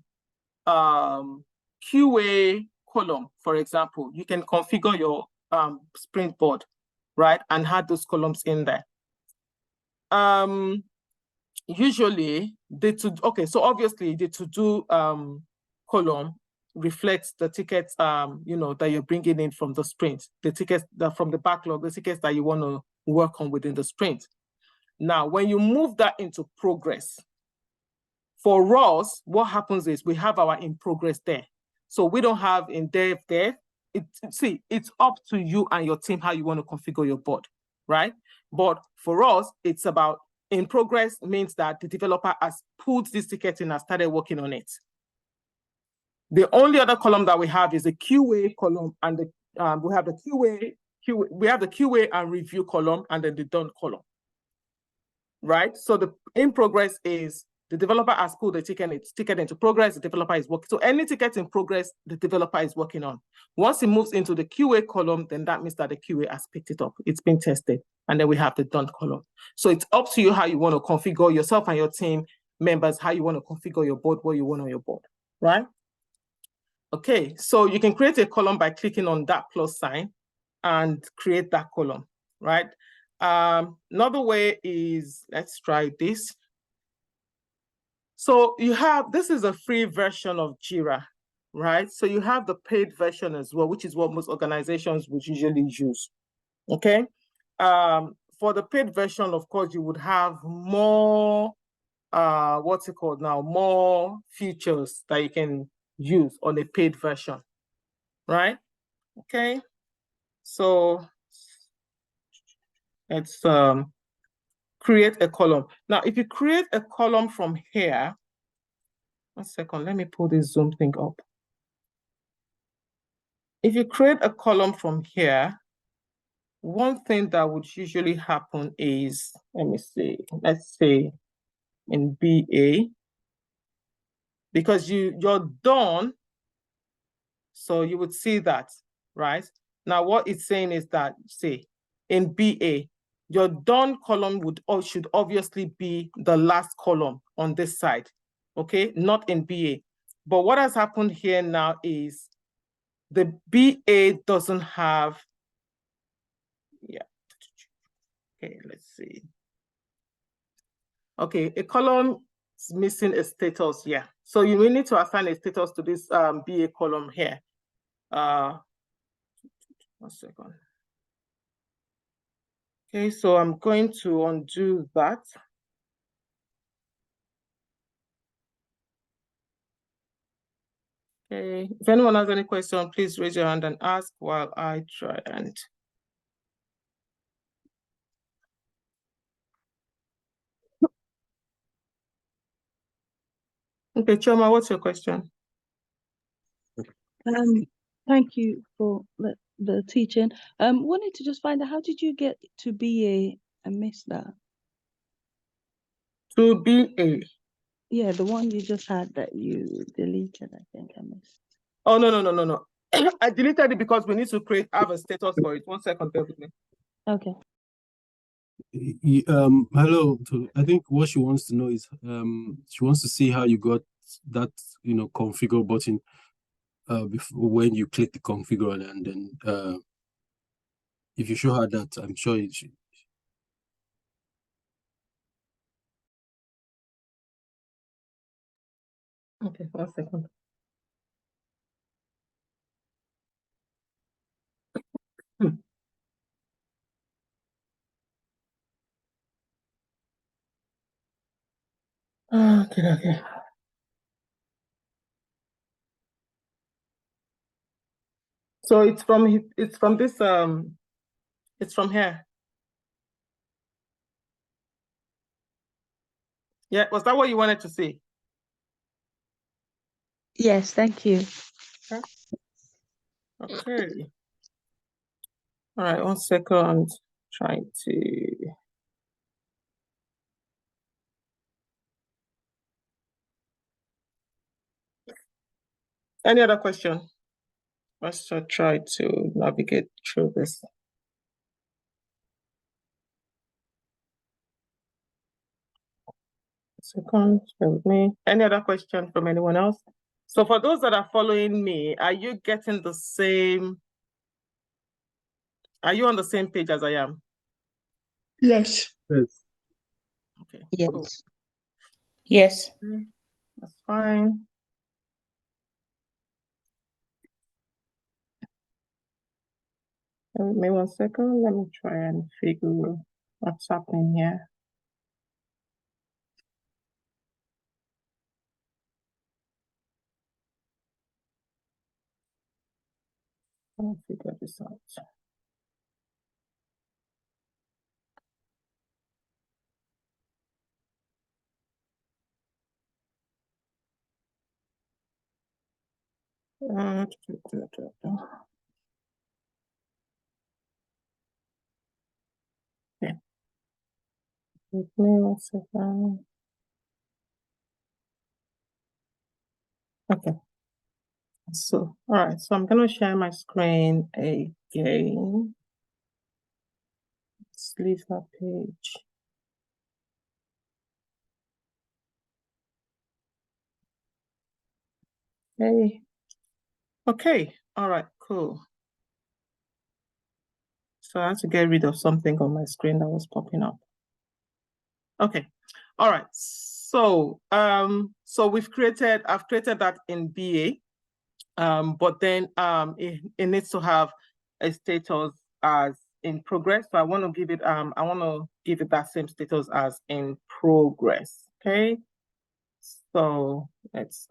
QA column, for example. You can configure your sprint board, right? And add those columns in there. Usually so obviously the to-do column reflects the tickets that you're bringing in from the sprint, the tickets from the backlog, the tickets that you want to work on within the sprint. Now, when you move that into progress, for us, what happens is we have our in progress there. So we don't have in dev there. It's up to you and your team how you want to configure your board, right? But for us, it's about in progress means that the developer has pulled this ticket in and started working on it. The only other column that we have is the QA column, and we have the QA and review column, and then the done column. Right? So the in progress is the developer has pulled the ticket into progress, the developer is working. So any ticket in progress, the developer is working on. Once it moves into the QA column, then that means that the QA has picked it up. It's been tested. And then we have the done column. So it's up to you how you want to configure yourself and your team members, how you want to configure your board, what you want on your board, right? Okay, so you can create a column by clicking on that plus sign and create that column, right? Another way is, let's try this. So you have, this is a free version of Jira, right? So you have the paid version as well, which is what most organizations would usually use, okay? For the paid version, of course, you would have more, what's it called now? More features that you can use on a paid version, right? Okay, so let's create a column. Now, if you create a column from here, 1 second, let me pull this Zoom thing up. If you create a column from here, one thing that would usually happen is, let me see, let's say in BA, because you're done, so you would see that, right? Now, what it's saying is that, say, in BA, your done column should obviously be the last column on this side, okay? Not in BA. But what has happened here now is the BA doesn't have, yeah. Okay, let's see. Okay, a column is missing a status, yeah. So you will need to assign a status to this BA column here. 1 second. Okay, so I'm going to undo that. Okay, if anyone has any question, please raise your hand and ask while I try and. Okay, Choma, what's your question? Thank you for the teaching. Wanted to just find out, how did you get to BA? I missed that. To BA. Yeah, the one you just had that you deleted, I think I missed. Oh, no. I deleted it because we need to have a status for it. 1 second, bear with me. Okay. Hello. I think what she wants to know is she wants to see how you got that configure button before, when you click the configure, and then if you show her that, I'm sure it should. Okay, 1 second. Okay. So it's from this it's from here. Yeah, was that what you wanted to see? Yes, thank you. Okay. All right, 1 second. Trying to. Any other question? Let's try to navigate through this. Second, bear with me. Any other question from anyone else? So for those that are following me, are you getting the same? Are you on the same page as I am? Yes. Yes. Okay. Yes. Cool. Yes. That's fine. Bear with me 1 second. Let me try and figure what's happening here. I'll figure this out. Yeah. Give me 1 second. Okay. So, all right. So I'm going to share my screen again. Let's leave that page. Okay. Okay. All right. Cool. So I have to get rid of something on my screen that was popping up. Okay. All right. So, so I've created that in BA. But then it needs to have a status as in progress. So I want to give it that same status as in progress. Okay. So let's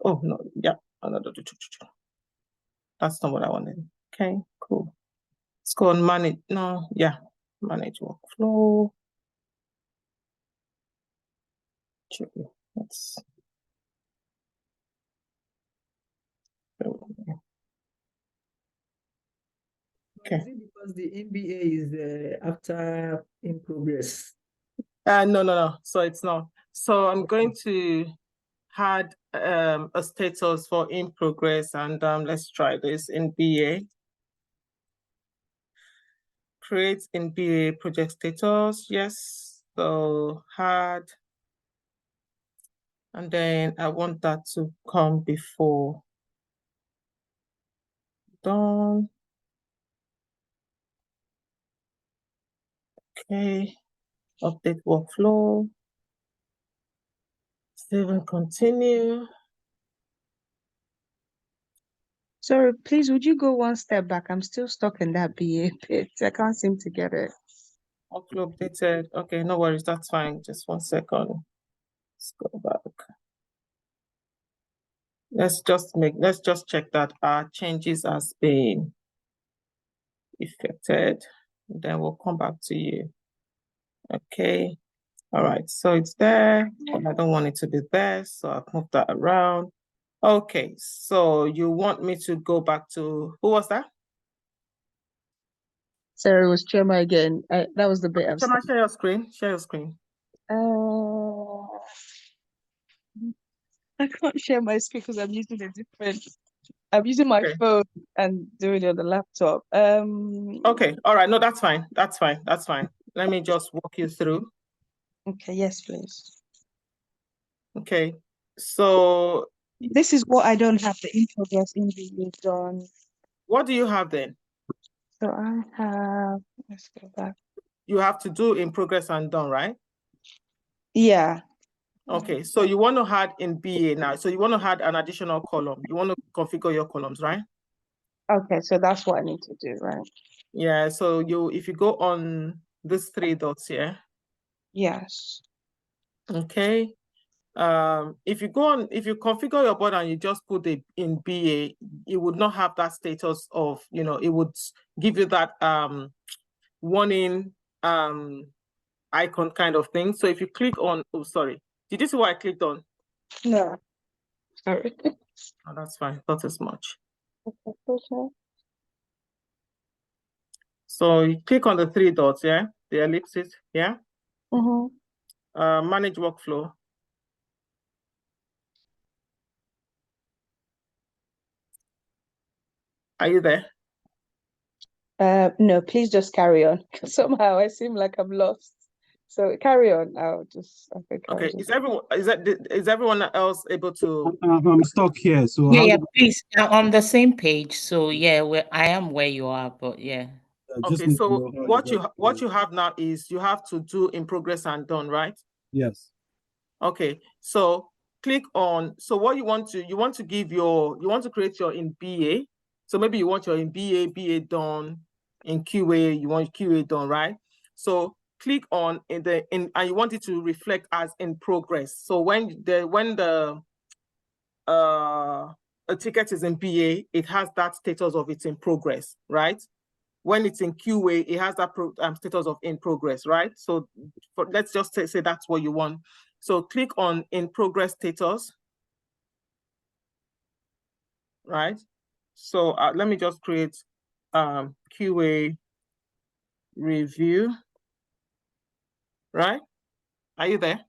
that's not what I wanted. Okay, cool. Let's go on manage. No, yeah, manage workflow. Let's okay. Is it because the MBA is after in progress? No. So it's not. So I'm going to add a status for in progress, and let's try this in BA. Create in BA project status. Yes. So add, and then I want that to come before done. Okay. Update workflow. Save and continue. Sorry, please, would you go one step back? I'm still stuck in that BA pit. I can't seem to get it. Workflow updated. Okay, no worries. That's fine. Just 1 second. Let's go back. Let's just check that our changes has been effected. Then we'll come back to you. Okay. All right. So it's there, but I don't want it to be there. So I've moved that around. Okay. So you want me to go back to, who was that? Sorry, it was Chema again. That was the bit I was. Can I share your screen? Share your screen. I can't share my screen because I'm using a different. I'm using my phone and doing it on the laptop. Okay. All right. No, that's fine. That's fine. That's fine. Let me just walk you through. Okay. Yes, please. Okay. So This is what I don't have the in progress in the done. what do you have then? So I have. Let's go back. You have to do in progress and done, right? Yeah. Okay, so you want to add in BA now. So you want to add an additional column. You want to configure your columns, right? Okay, so that's what I need to do, right? Yeah, so if you go on these 3 dots here. Yes. Okay. If you configure your board and you just put it in BA, it would not have that status of, it would give you that warning icon kind of thing. So if you click on, oh, sorry. Did you see what I clicked on? No. Sorry. Oh, that's fine. Not as much. Okay. So you click on the 3 dots, yeah? The ellipses, yeah? Mm-hmm. Manage workflow. Are you there? No, please just carry on. Somehow I seem like I'm lost. So carry on. Okay. Is everyone else able to? I'm stuck here. So Yeah, please, on the same page. So yeah, I am where you are, but yeah. Okay, so what you have now is you have to do in progress and done, right? Yes. Okay, so click on, so what you want to create your in BA. So maybe you want your in BA done, in QA, you want QA done, right? So click on and you want it to reflect as in progress. So when the a ticket is in BA, it has that status of it's in progress, right? When it's in QA, it has that status of in progress, right? So let's just say that's what you want. So click on in progress status, right? So let me just create QA review, right? Are you there?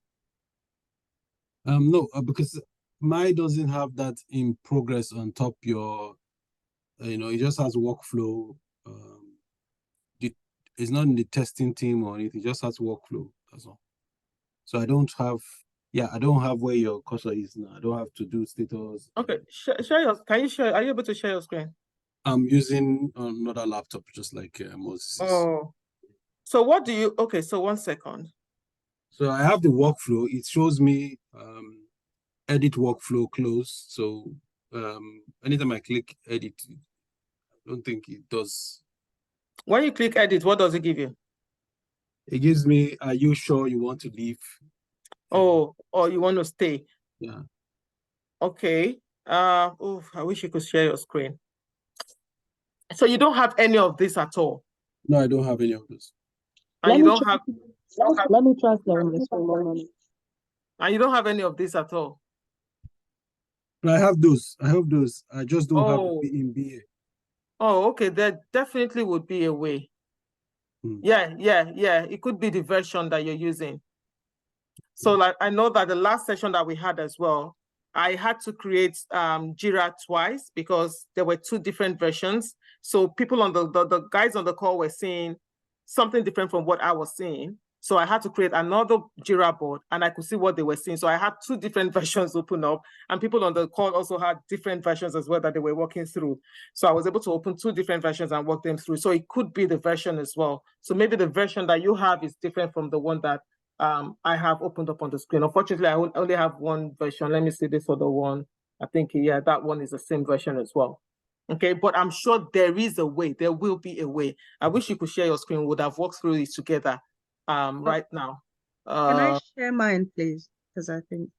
No, because mine doesn't have that in progress on top your, it just has workflow. It's not in the testing team or anything, it just has workflow, that's all. So I don't have where your cursor is now. I don't have to do status. Okay, share your, are you able to share your screen? I'm using another laptop, just like Moses. Oh, so what do you, okay, so 1 second. So I have the workflow. It shows me edit workflow close. So anytime I click edit, I don't think it does. When you click edit, what does it give you? It gives me, are you sure you want to leave? Oh, or you want to stay? Yeah. Okay. I wish you could share your screen. So you don't have any of this at all? No, I don't have any of this. And you don't have, Let me try sharing this for one minute. and you don't have any of this at all? I have those. I have those. I just don't have Oh. it in BA. Oh, okay. There definitely would be a way. Yeah. It could be the version that you're using. So like, I know that the last session that we had as well, I had to create Jira twice because there were 2 different versions. So people on the guys on the call were seeing something different from what I was seeing. So I had to create another Jira board and I could see what they were seeing. So I had 2 different versions open up, and people on the call also had different versions as well that they were working through. So I was able to open 2 different versions and work them through. So it could be the version as well. So maybe the version that you have is different from the one that I have opened up on the screen. Unfortunately, I only have 1 version. Let me see this other one. I think, yeah, that one is the same version as well. Okay, but I'm sure there is a way. There will be a way. I wish you could share your screen. We would have walked through it together right now. Can I share mine, please? Because I think.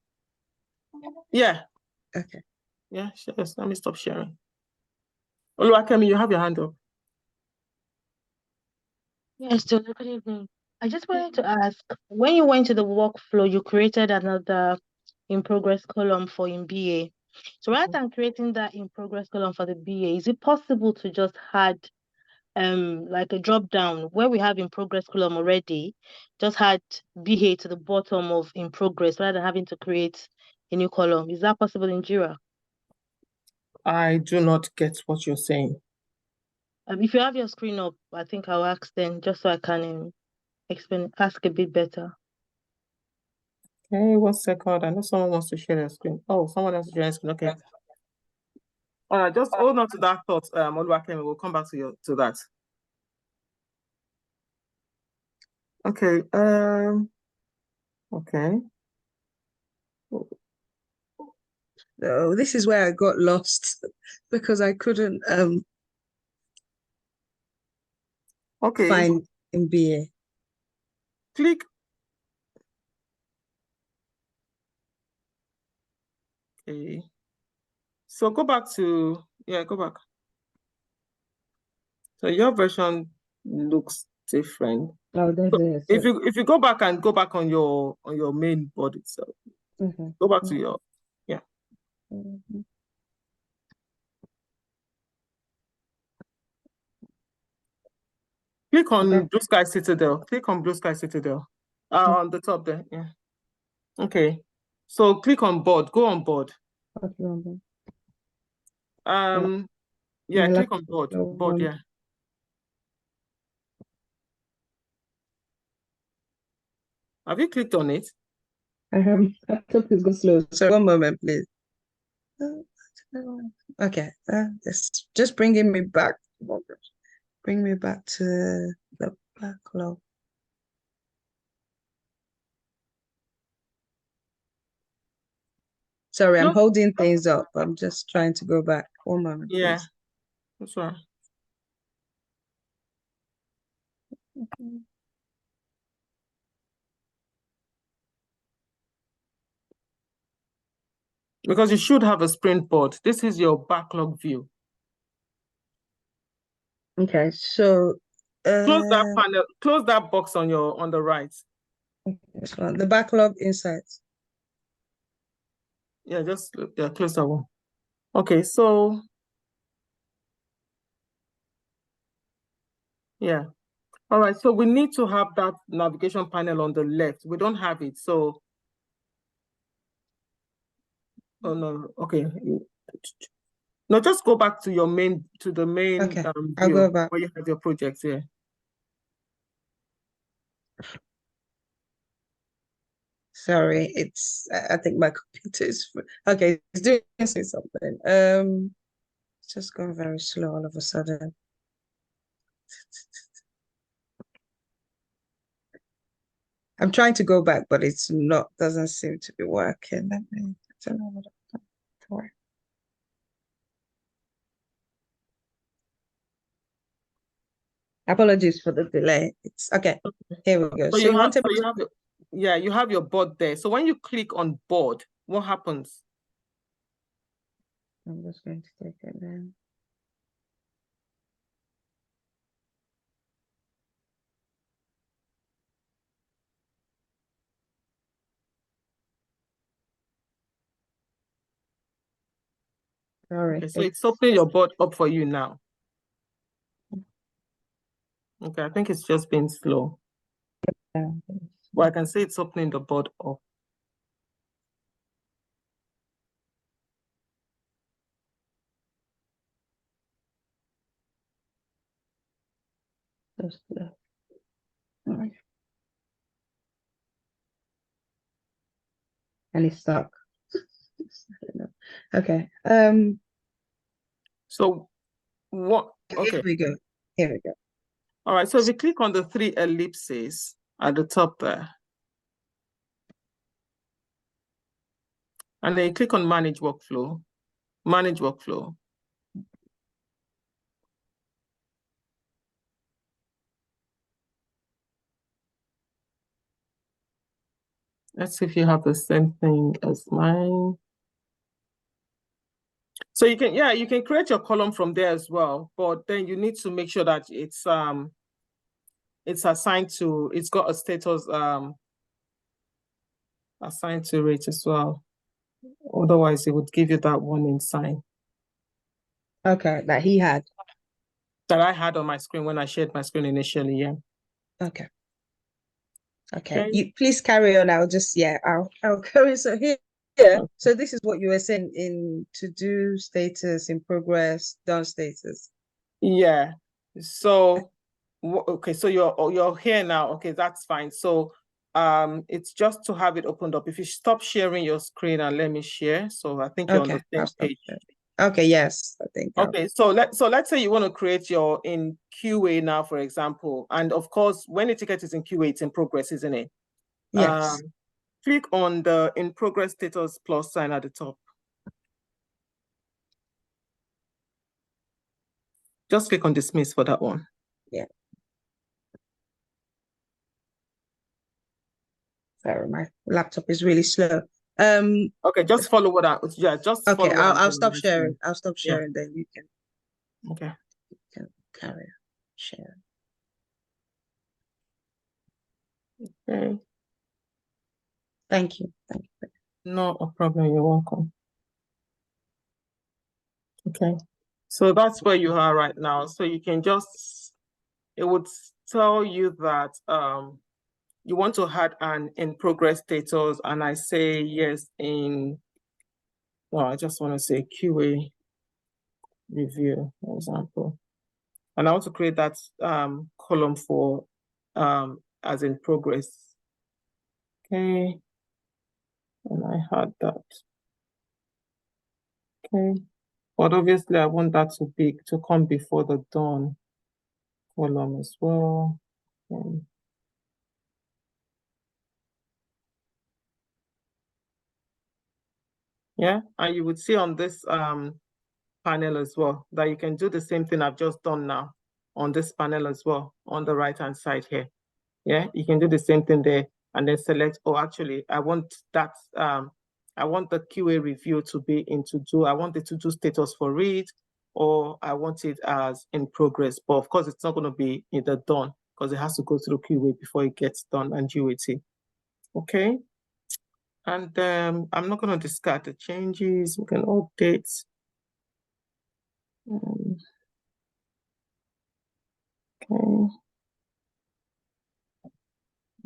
Yeah. Okay. Yeah, sure. Let me stop sharing. Oluwakemi, you have your hand up. Yes, so good evening. I just wanted to ask, when you went to the workflow, you created another in progress column for in BA. So rather than creating that in progress column for the BA, is it possible to just add like a drop down where we have in progress column already, just add BA to the bottom of in progress rather than having to create a new column? Is that possible in Jira? I do not get what you're saying. If you have your screen up, I think I'll ask then just so I can ask a bit better. Okay, 1 second. I know someone wants to share their screen. Oh, someone else is sharing screen. Okay. All right, just hold on to that thought, Oluwakemi. We'll come back to that. Okay. Okay. So this is where I got lost because I couldn't Okay. find in BA. Click. Okay. So go back to, go back. So your version looks different. Oh, there's So it. if you go back on your main board itself, go back to your, click on Blue Sky Citadel. Click on Blue Sky Citadel. On the top there. Yeah. Okay. So click on board. Go on board. Yeah, click on board. Board, yeah. Have you clicked on it? I have laptop is go slow. So 1 moment, please. Okay. It's just bringing me back. Bring me back to the backlog. Sorry, I'm holding things up. I'm just trying to go back. 1 moment, Yeah, please. that's right. Because you should have a sprint board. This is your backlog view. Okay, so Close that panel, close that box on the right. this one, the backlog insights. Yeah, just close that one. Okay, so Yeah. All right. So we need to have that navigation panel on the left. We don't have it. So, oh no. Okay. No, just go back to the main Okay, I'll view go back. where you have your projects here. Sorry, I think my computer is okay. It's doing something. It's just gone very slow all of a sudden. I'm trying to go back, but it's not. Doesn't seem to be working. I don't know what I'm for. Apologies for the delay. It's okay. Here we go. So So you wanted you have your board there. So when you click on board, what happens? I'm just going to take it then. Sorry. Okay, so it's opening your board up for you now. Okay, I think it's just been slow. Well, I can see it's opening the board up. Just all right. And it's stuck. I don't know. Okay. So what? Okay. Here we go. Here we go. All right. So if you click on the 3 ellipses at the top there, and then you click on manage workflow. Let's see if you have the same thing as mine. So you can create your column from there as well, but then you need to make sure that it's assigned to, it's got a status assigned to it as well. Otherwise, it would give you that warning sign Okay, that he had. that I had on my screen when I shared my screen initially. Yeah. Okay. Okay. You please carry on. I'll just I'll carry. So here. Okay. So this is what you were saying in to do status, in progress, done status. Yeah. So okay, so you're here now. Okay, that's fine. So it's just to have it opened up. If you stop sharing your screen and let me share. So I think you're on the Okay, same I'll stop page. sharing. Okay, yes, I think. Okay, so let's say you want to create your in QA now, for example, and of course, when the ticket is in QA, it's in progress, isn't it? Yes. Click on the in progress status plus sign at the top. Just click on dismiss for that one. Yeah. Sorry, my laptop is really slow. Okay, just follow what just okay, follow what I'm I'll doing stop on my sharing. screen. I'll stop sharing, then you can. Okay. You can carry on share. Okay. Thank you. Thank you. No problem. You're welcome. Okay. So that's where you are right now. So you can just, it would tell you that you want to add an in progress status, and I say yes I just want to say QA review, for example. And I want to create that column for as in progress. Okay. And I had that. Okay. But obviously I want that to come before the done column as well. Okay. Yeah, and you would see on this panel as well that you can do the same thing I've just done now on this panel as well on the right hand side here. Yeah, you can do the same thing there and then select, oh, actually, I want that, I want the QA review to be in to do, I want the to do status for read, or I want it as in progress. But of course, it's not going to be either done because it has to go through QA before it gets done and UAT. Okay. And I'm not going to discard the changes. We can update. Okay.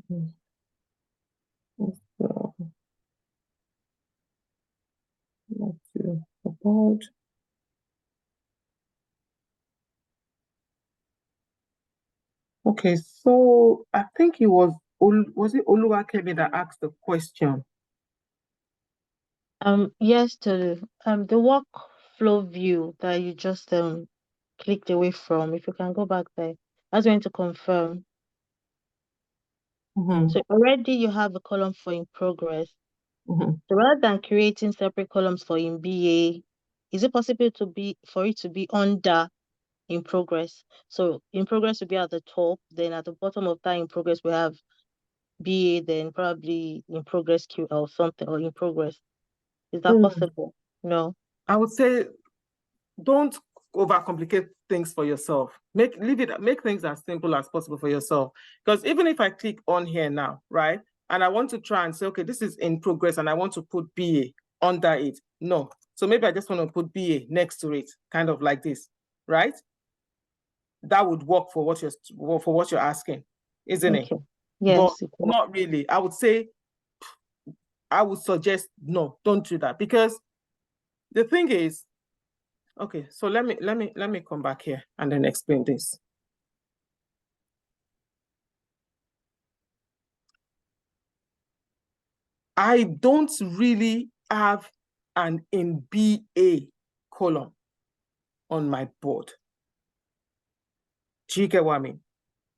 Okay. So, let's see about. Okay, so I think it was it Oluwakemi that asked the question? Yes, to the workflow view that you just clicked away from. If you can go back there, I was going to confirm. So already you have a column for in progress. So rather than creating separate columns for in BA, is it possible for it to be under in progress? So in progress will be at the top, then at the bottom of that in progress we have BA, then probably in progress Q or something, or in progress. Is that possible? No. I would say don't overcomplicate things for yourself. Make things as simple as possible for yourself. Because even if I click on here now, right, and I want to try and say, okay, this is in progress, and I want to put BA under it. No. So maybe I just want to put BA next to it, kind of like this, right? That would work for what you're asking, isn't it? Yes. But not really. I would say, I would suggest no, don't do that, because the thing is, okay, so let me come back here and then explain this. I don't really have an in BA column on my board. Do you get what I mean?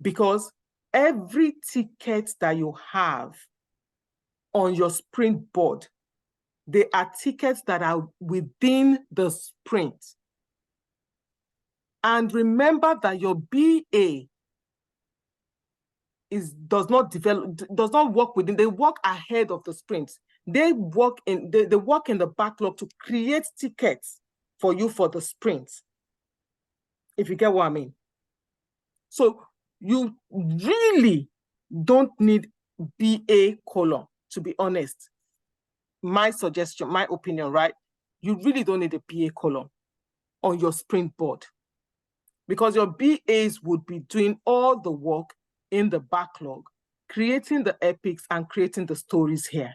Because every ticket that you have on your sprint board, they are tickets that are within the sprint. And remember that your BA does not work within, they work ahead of the sprint. They work in the backlog to create tickets for you for the sprint, if you get what I mean. So you really don't need BA column, to be honest. My suggestion, my opinion, right? You really don't need a BA column on your sprint board, because your BAs would be doing all the work in the backlog, creating the epics and creating the stories here.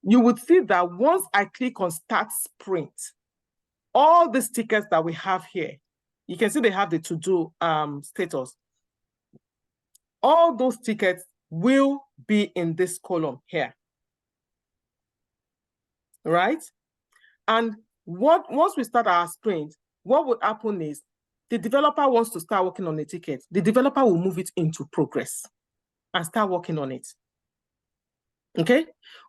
You would see that once I click on Start Sprint, all these tickets that we have here, you can see they have the to-do status. All those tickets will be in this column here, right? And once we start our sprint, what would happen is the developer wants to start working on the ticket. The developer will move it into progress and start working on it. Okay?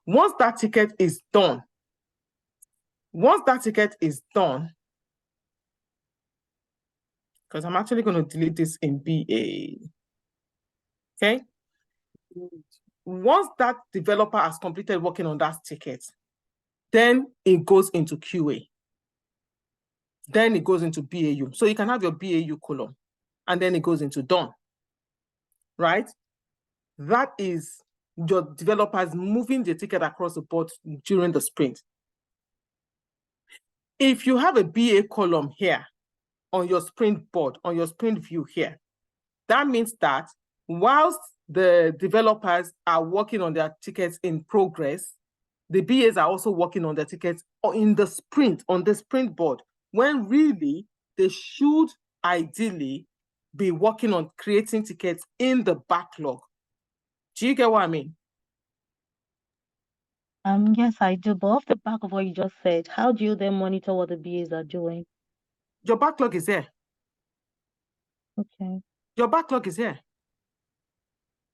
Once that ticket is done, because I'm actually going to delete this in BA. Okay? Once that developer has completed working on that ticket, then it goes into QA. Then it goes into BAU. So you can have your BAU column, and then it goes into done, right? That is your developers moving the ticket across the board during the sprint. If you have a BA column here on your sprint board, on your sprint view here, that means that whilst the developers are working on their tickets in progress, the BAs are also working on their tickets in the sprint, on the sprint board, when really they should ideally be working on creating tickets in the backlog. Do you get what I mean? Yes, I do. But off the back of what you just said, how do you then monitor what the BAs are doing? Your backlog is there. Okay. Your backlog is here.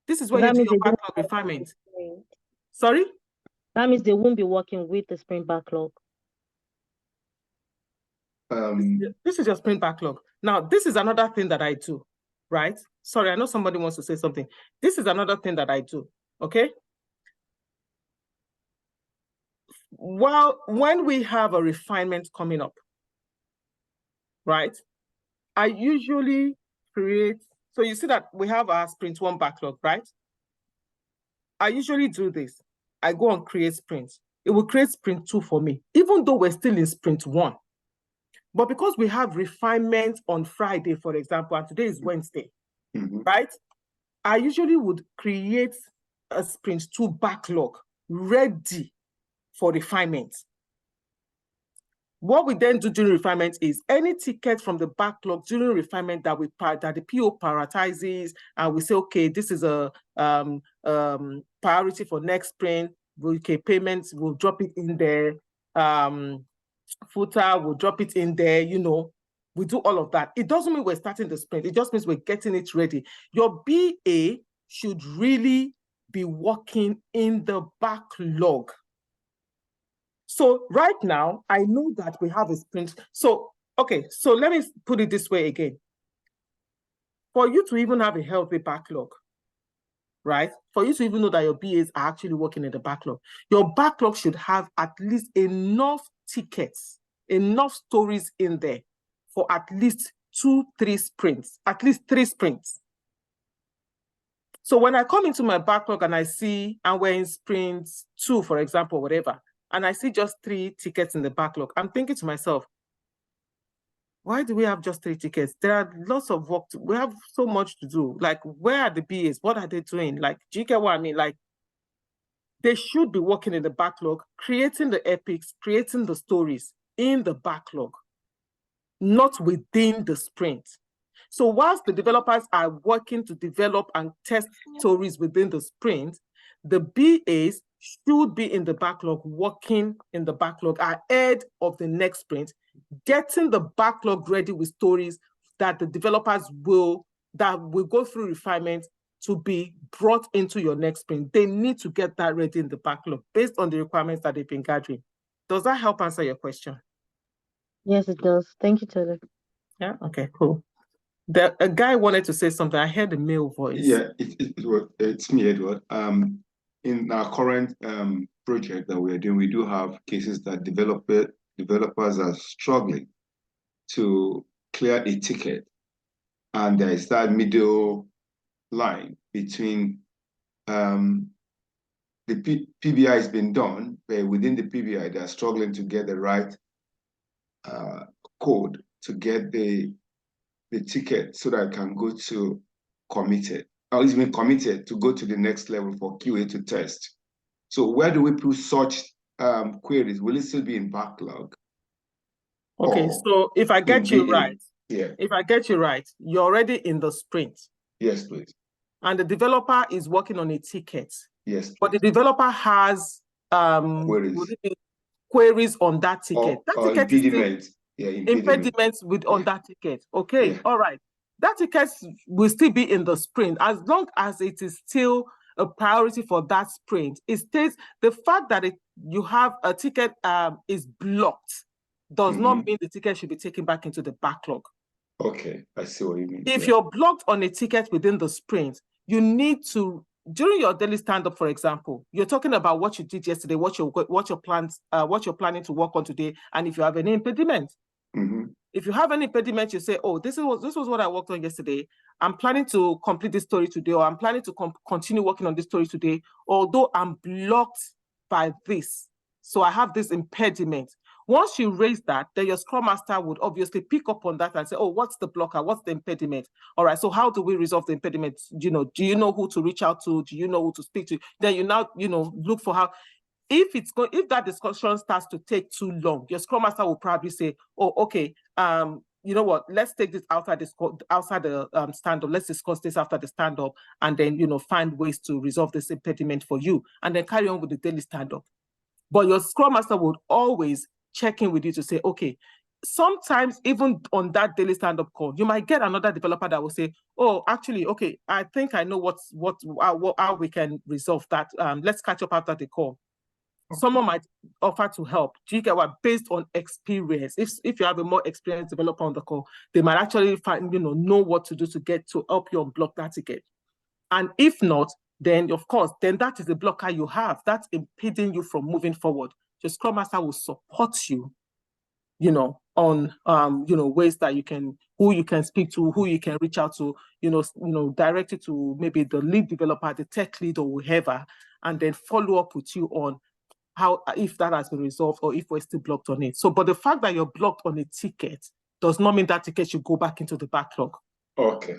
This is where you do your backlog refinement. Sorry? That means they won't be working with the sprint backlog. This is your sprint backlog. Now, this is another thing that I do, right? Sorry, I know somebody wants to say something. This is another thing that I do, okay? Well, when we have a refinement coming up, right? I usually create, so you see that we have our sprint 1 backlog, right? I usually do this. I go and create sprints. It will create sprint 2 for me, even though we're still in sprint 1. But because we have refinement on Friday, for example, and today is Wednesday, right? I usually would create a sprint 2 backlog ready for refinement. What we then do during refinement is any ticket from the backlog during refinement that the PO prioritizes, and we say, okay, this is a priority for next sprint. Okay, payments, we'll drop it in there. Footer, we'll drop it in there. You know, we do all of that. It doesn't mean we're starting the sprint. It just means we're getting it ready. Your BA should really be working in the backlog. So right now, I know that we have a sprint. So, okay, so let me put it this way again. For you to even have a healthy backlog, right? For you to even know that your BAs are actually working in the backlog, your backlog should have at least enough tickets, enough stories in there for at least 2-3 sprints, at least 3 sprints. So when I come into my backlog and I see, and we're in sprint 2, for example, whatever, and I see just 3 tickets in the backlog, I'm thinking to myself, why do we have just 3 tickets? There are lots of work. We have so much to do. Like, where are the BAs? What are they doing? Like, do you get what I mean? Like, they should be working in the backlog, creating the epics, creating the stories in the backlog, not within the sprint. So whilst the developers are working to develop and test stories within the sprint, the BAs should be in the backlog, working in the backlog ahead of the next sprint, getting the backlog ready with stories that the developers will go through refinement to be brought into your next sprint. They need to get that ready in the backlog based on the requirements that they've been gathering. Does that help answer your question? Yes, it does. Thank you, Tolu. Yeah, okay, cool. A guy wanted to say something. I heard a male voice. Yeah, it's me, Edward. In our current project that we are doing, we do have cases that developers are struggling to clear a ticket, and there is that middle line between the PBI has been done, but within the PBI, they are struggling to get the right code to get the ticket so that I can go to committed, or it's been committed to go to the next level for QA to test. So where do we put such queries? Will it still be in backlog? Okay, so if I get you right, yeah. If I get you right, you're already in the sprint. Yes, please. And the developer is working on a ticket. Yes, please. But the developer has queries on that ticket. Or impediments. Impediments on that ticket. Okay, all right. That ticket will still be in the sprint as long as it is still a priority for that sprint. It states the fact that you have a ticket is blocked does not mean the ticket should be taken back into the backlog. Okay, I see what you mean. If you're blocked on a ticket within the sprint, you need to, during your daily stand-up, for example, you're talking about what you did yesterday, what you're planning to work on today, and if you have any impediment. If you have any impediment, you say, oh, this was what I worked on yesterday. I'm planning to complete this story today, or I'm planning to continue working on this story today, although I'm blocked by this. So I have this impediment. Once you raise that, then your Scrum Master would obviously pick up on that and say, oh, what's the blocker? What's the impediment? All right, so how do we resolve the impediment? Do you know who to reach out to? Do you know who to speak to? Then you now, look for how. If that discussion starts to take too long, your Scrum Master will probably say, oh, okay, you know what, let's take this outside the stand-up. Let's discuss this after the stand-up, and then, find ways to resolve this impediment for you, and then carry on with the daily stand-up. But your Scrum Master would always check in with you to say, okay, sometimes even on that daily stand-up call, you might get another developer that will say, oh, actually, okay, I think I know how we can resolve that. Let's catch up after the call. Okay. Someone might offer to help. Do you get what? Based on experience. If you have a more experienced developer on the call, they might actually know what to do to help you unblock that ticket. And if not, then of course, that is the blocker you have that's impeding you from moving forward. Your Scrum Master will support you, on ways that who you can speak to, who you can reach out to, direct it to maybe the lead developer, the tech lead, or whoever, and then follow up with you on how, if that has been resolved or if we're still blocked on it. So, but the fact that you're blocked on a ticket does not mean that ticket should go back into the backlog. Okay.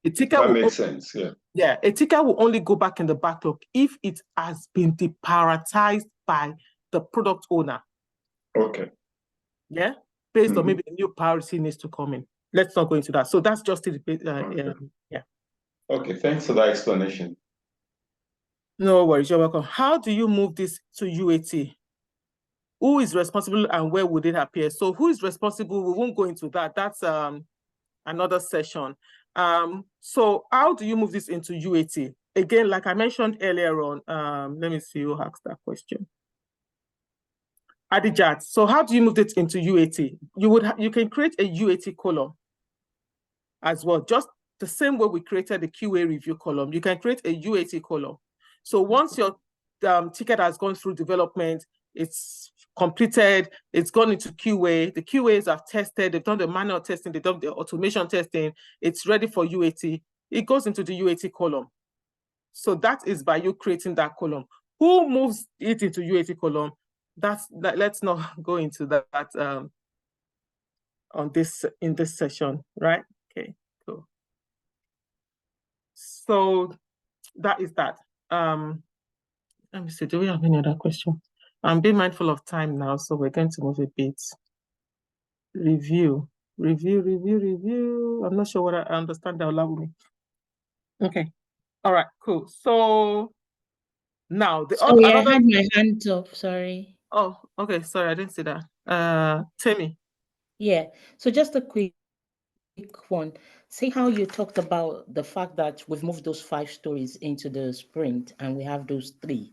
A ticket That will makes sense. Yeah. Yeah, a ticket will only go back in the backlog if it has been deprioritized by the product owner. Okay. Yeah, based on maybe a new priority needs to come in. Let's not go into that. So that's just it. Yeah. Okay, thanks for that explanation. No worries, you're welcome. How do you move this to UAT? Who is responsible and where would it appear? So who is responsible? We won't go into that. That's another session. So how do you move this into UAT? Again, like I mentioned earlier on, let me see who asked that question. Adijat. So how do you move it into UAT? You can create a UAT column as well, just the same way we created the QA review column. You can create a UAT column. So once your ticket has gone through development, it's completed, it's gone into QA, the QAs have tested, they've done the manual testing, they've done the automation testing, it's ready for UAT, it goes into the UAT column. So that is by you creating that column. Who moves it into UAT column? Let's not go into that in this session, right? Okay, cool. So that is that. Let me see, do we have any other question? I'm being mindful of time now, so we're going to move a bit. Review. I'm not sure what I understand that allow me. Okay. All right, cool. So now Sorry, I had my hand up, sorry. Oh, okay, sorry, I didn't see that. Temi. Yeah, so just a quick one. See how you talked about the fact that we've moved those 5 stories into the sprint and we have those 3.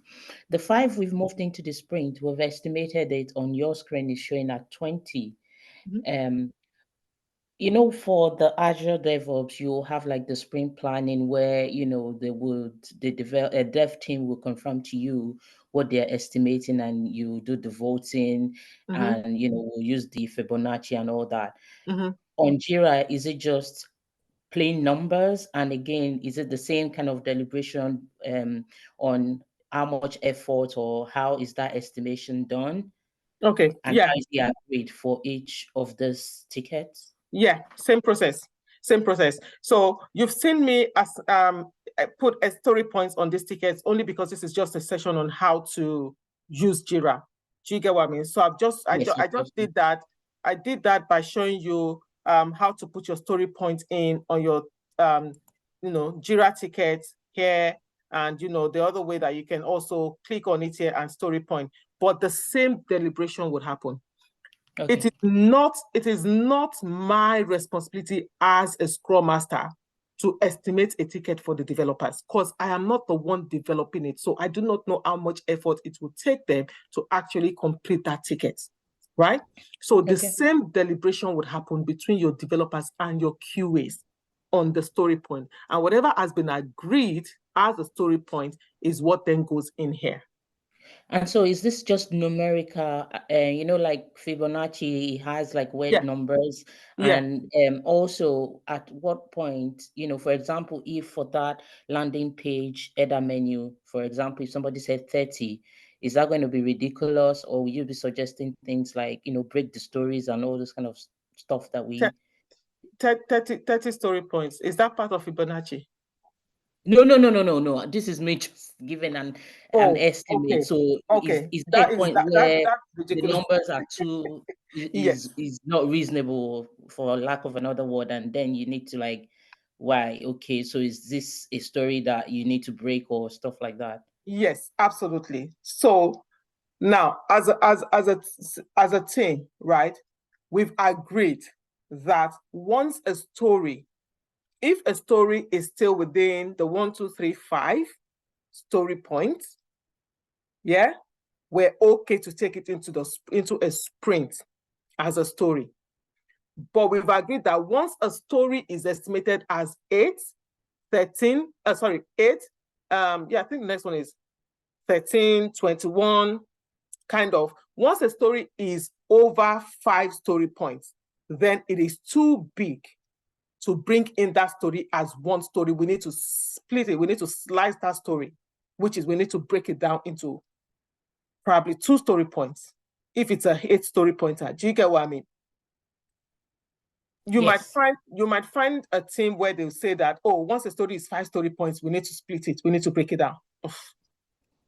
The 5 we've moved into the sprint, we've estimated it on your screen is showing at 20. You know, for the Azure DevOps, you'll have like the sprint planning where, you know, a dev team will confirm to you what they're estimating and you do the voting and, you know, we'll use the Fibonacci and all that. On Jira, is it just plain numbers? And again, is it the same kind of deliberation on how much effort or how is that estimation done? Okay, and how is the agreed for each of these tickets? Yeah, same process. So you've seen me as put a story points on these tickets only because this is just a session on how to use Jira. Do you get what I mean? So I just did that. I did that by showing you how to put your story points in on your Jira tickets here, and the other way that you can also click on it here and story point. But the same deliberation would happen. Okay. It is not my responsibility as a Scrum Master to estimate a ticket for the developers, because I am not the one developing it. So I do not know how much effort it will take them to actually complete that ticket, right? So the same deliberation would happen between your developers and your QAs on the story point. And whatever has been agreed as a story point is what then goes in here. And so is this just numerical, like Fibonacci has like weird numbers? And also at what point, for example, if for that landing page header menu, for example, if somebody said 30, is that going to be ridiculous? Or will you be suggesting things like, break the stories and all this kind of stuff that we... 30 story points. Is that part of Fibonacci? No. This is me just giving an estimate. Okay. So is that a point where the numbers are too is not reasonable, for lack of another word, and then you need to like, why? Okay, so is this a story that you need to break or stuff like that? Yes, absolutely. So now, as a team, right, we've agreed that once a story, if a story is still within the 1, 2, 3, 5 story points, we're okay to take it into a sprint as a story. But we've agreed that once a story is estimated as 8, I think the next one is 13, 21, kind of. Once a story is over 5 story points, then it is too big to bring in that story as one story. We need to split it. We need to slice that story, which is we need to break it down into probably 2 story points. If it's a 8 story pointer, do you get what I mean? You Yes. might find a team where they'll say that, oh, once a story is 5 story points, we need to split it, we need to break it down.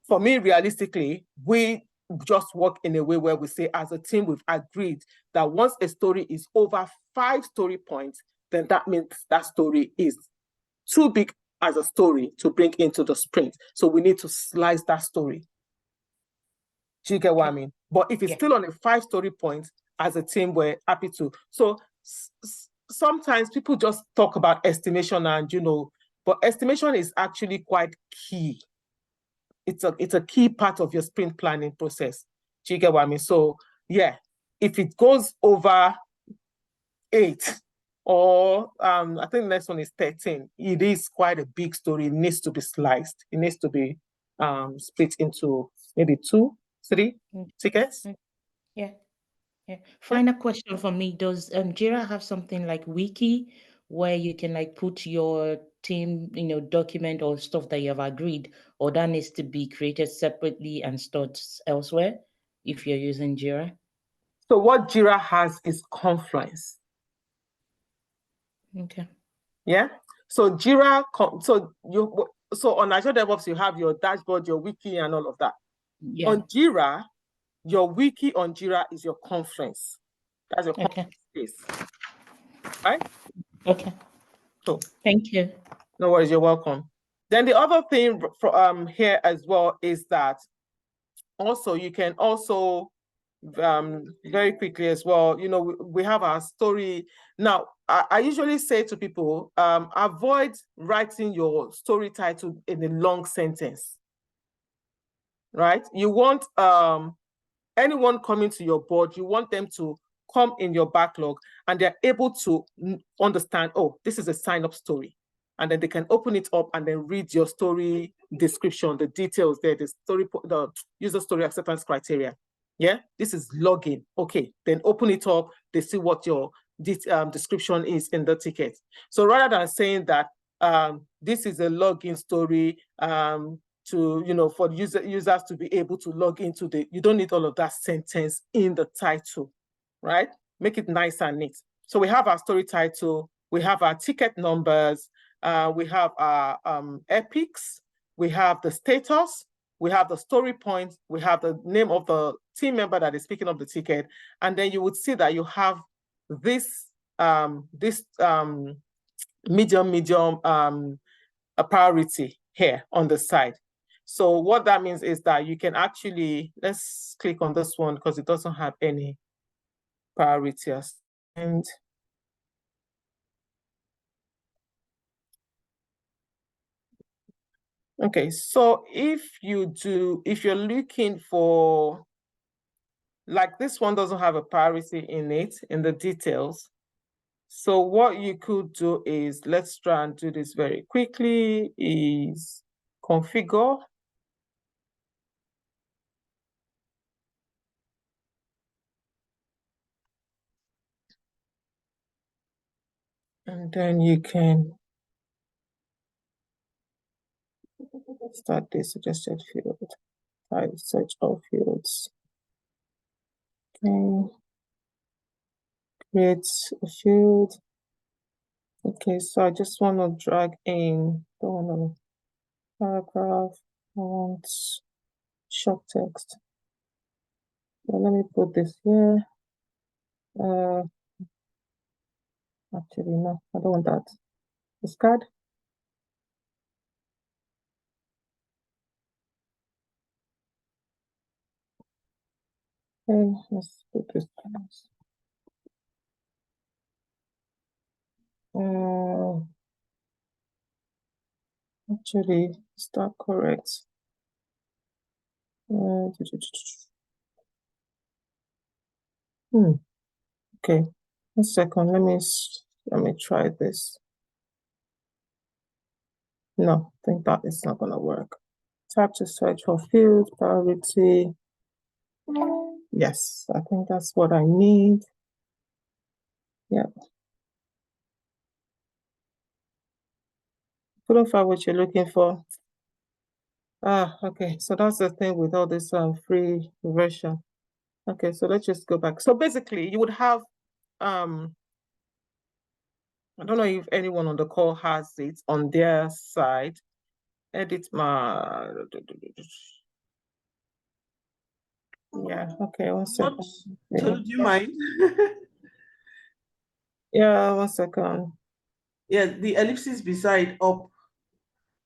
For me, realistically, we just work in a way where we say, as a team, we've agreed that once a story is over 5 story points, then that means that story is too big as a story to bring into the sprint. So we need to slice that story. Do you get what I mean? But if it's still on a 5 story point, as a team, we're happy to. So sometimes people just talk about estimation and, but estimation is actually quite key. It's a key part of your sprint planning process. Do you get what I mean? So yeah, if it goes over 8 or I think the next one is 13, it is quite a big story. It needs to be sliced. It needs to be split into maybe 2, 3 tickets. Yeah. Final question for me. Does Jira have something like wiki where you can like put your team, document or stuff that you have agreed, or that needs to be created separately and stored elsewhere if you're using Jira? So what Jira has is Confluence. Okay. Yeah. So Jira, so on Azure DevOps, you have your dashboard, your wiki, and all of that. Yeah. On Jira, your wiki on Jira is your Confluence. That's your Confluence space. Right? Okay. Cool. Thank you. No worries, you're welcome. Then the other thing for here as well is that also you can also very quickly as well, we have our story. Now, I usually say to people, avoid writing your story title in a long sentence, right? You want anyone coming to your board, you want them to come in your backlog and they're able to understand, oh, this is a sign-up story. And then they can open it up and then read your story description, the details there, the user story acceptance criteria. Yeah, this is login. Okay, then open it up. They see what your description is in the ticket. So rather than saying that this is a login story for users to be able to log into you don't need all of that sentence in the title, right? Make it nice and neat. So we have our story title, we have our ticket numbers, we have our epics, we have the status, we have the story point, we have the name of the team member that is picking up the ticket, and then you would see that you have this medium a priority here on the side. So what that means is that you can actually, let's click on this one because it doesn't have any priority assigned. Okay, so if you're looking for, like this one doesn't have a priority in it, in the details. So what you could do is, let's try and do this very quickly, is configure. And then you can start the suggested field, type search all fields. Okay, create a field. Okay, so I just want to drag in, don't want a paragraph, I want short text. So let me put this here. Actually, no, I don't want that. Discard. Okay, let's put this. Actually, is that correct? Okay, a second. Let me try this. No, I think that is not gonna work. Tap to search for field priority. Yes, I think that's what I need. Yeah. Couldn't find what you're looking for. Okay, so that's the thing with all this free version. Okay, so let's just go back. So basically you would have I don't know if anyone on the call has it on their side. Edit my yeah, okay, one second. Tolu, do you mind? Yeah, 1 second. Yeah, the ellipsis beside up,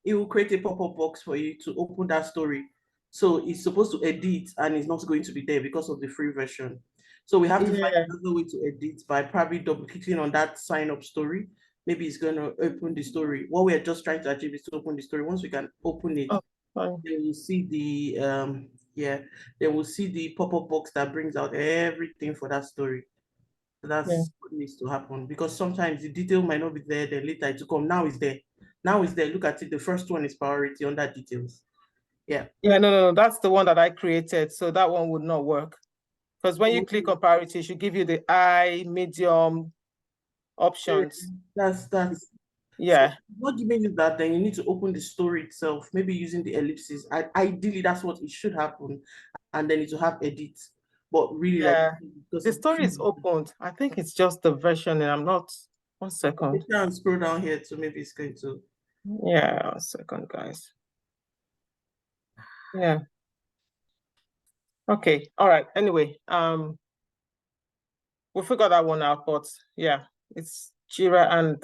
it will create a pop-up box for you to open that story. So it's supposed to edit and it's not going to be there because of the free version. So we have to find another way to edit by probably double clicking on that sign up story. Maybe it's going to open the story. What we're just trying to achieve is to open the story. Once we can open it, then we'll see the then we'll see the pop-up box that brings out everything for that story. So that's what needs to happen, because sometimes the detail might not be there, then later it will come. Now it's there. Now it's there. Look at it. The first one is priority under details. Yeah. Yeah, no, that's the one that I created. So that one would not work. Because when you click on priority, it should give you the high, medium options. That's yeah. So not giving you that, then you need to open the story itself, maybe using the ellipses. Ideally, that's what it should happen, and then it will have edit. But really, yeah, like the story is opened. I think it's just the version, and I'm not. 1 second. Try and scroll down here, so maybe it's going to. Yeah, 1 second, guys. Yeah. Okay. All right. Anyway, we figured that one out, but yeah, it's Jira and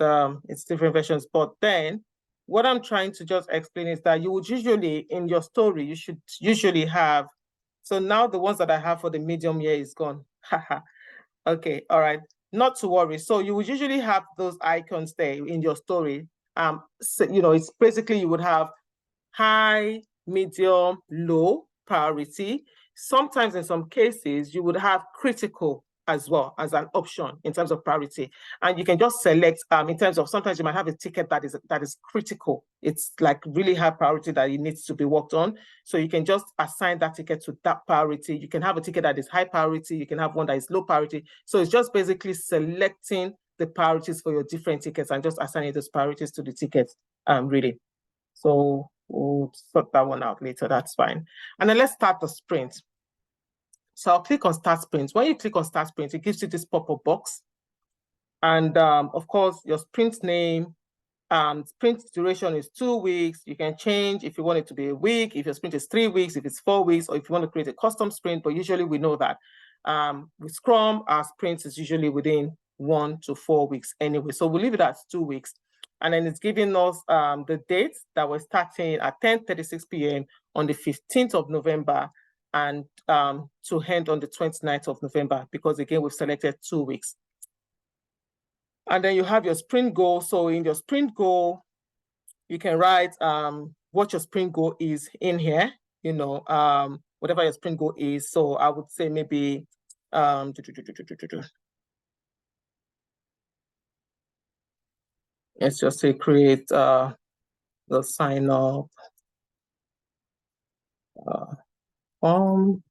it's different versions. But then what I'm trying to just explain is that you would usually, in your story, you should usually have, so now the ones that I have for the medium here is gone. Okay, all right, not to worry. So you would usually have those icons there in your story. So, it's basically you would have high, medium, low priority. Sometimes in some cases, you would have critical as well as an option in terms of priority. And you can just select in terms of, sometimes you might have a ticket that is critical. It's like really high priority that it needs to be worked on. So you can just assign that ticket to that priority. You can have a ticket that is high priority. You can have one that is low priority. So it's just basically selecting the priorities for your different tickets and just assigning those priorities to the tickets, really. So we'll sort that one out later, that's fine. And then let's start the sprint. So I'll click on start sprint. When you click on start sprint, it gives you this pop-up box. And of course, your sprint name, sprint duration is 2 weeks. You can change if you want it to be a week, if your sprint is 3 weeks, if it's 4 weeks, or if you want to create a custom sprint, but usually we know that with Scrum, our sprint is usually within 1 to 4 weeks anyway. So we'll leave it at 2 weeks. And then it's giving us the date that we're starting at 10:36 p.m. on the 15th of November and to end on the 29th of November, because again, we've selected 2 weeks. And then you have your sprint goal. So in your sprint goal, you can write what your sprint goal is in here, whatever your sprint goal is. So I would say maybe, let's just say create the sign up form.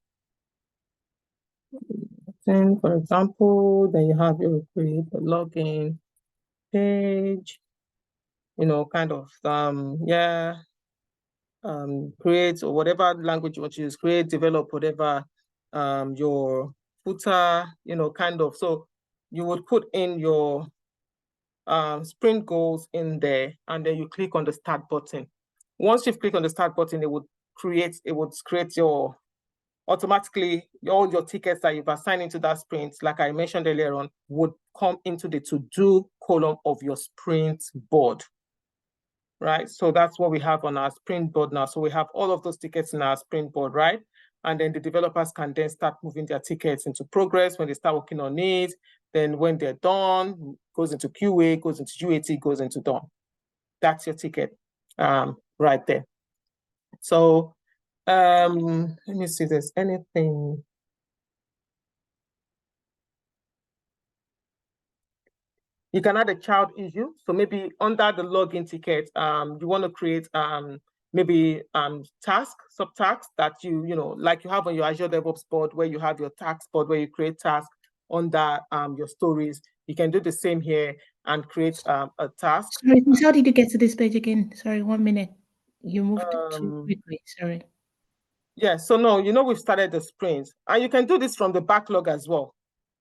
For example, then you have your create a login page, kind of, create, or whatever language you want to use, create, develop, whatever, your footer, kind of. So you would put in your sprint goals in there, and then you click on the start button. Once you've clicked on the start button, it would create your automatically all your tickets that you've assigned into that sprint, like I mentioned earlier on, would come into the to-do column of your sprint board, right? So that's what we have on our sprint board now. So we have all of those tickets in our sprint board, right? And then the developers can then start moving their tickets into progress when they start working on it. Then when they're done, goes into QA, goes into UAT, goes into done. That's your ticket right there. So let me see if there's anything. You can add a child issue. So maybe under the login ticket, you want to create maybe task, subtasks that like you have on your Azure DevOps board, where you have your task board where you create tasks under your stories. You can do the same here and create a task. Sorry, how did you get to this page again? Sorry, 1 minute. You moved too quickly, sorry. Yeah, so no, we've started the sprint, and you can do this from the backlog as well.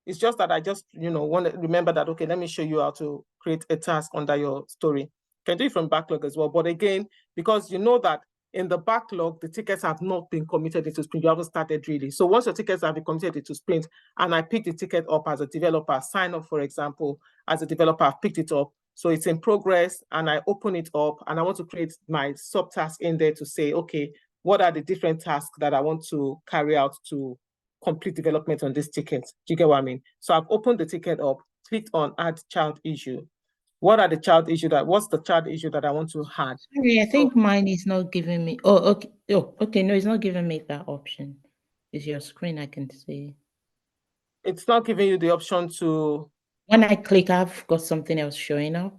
It's just that I just, want to remember that, okay, let me show you how to create a task under your story. You can do it from backlog as well. But again, because you know that in the backlog, the tickets have not been committed into sprint. You haven't started really. So once your tickets have been committed into sprint, and I pick the ticket up as a developer, sign up, for example, as a developer, I've picked it up. So it's in progress, and I open it up, and I want to create my subtask in there to say, okay, what are the different tasks that I want to carry out to complete development on this ticket? Do you get what I mean? So I've opened the ticket up, clicked on add child issue. What's the child issue that I want to add? Sorry, I think mine is not giving me. Oh, okay. Oh, okay. No, it's not giving me that option. It's your screen I can see. It's not giving you the option to. When I click, I've got something else showing up.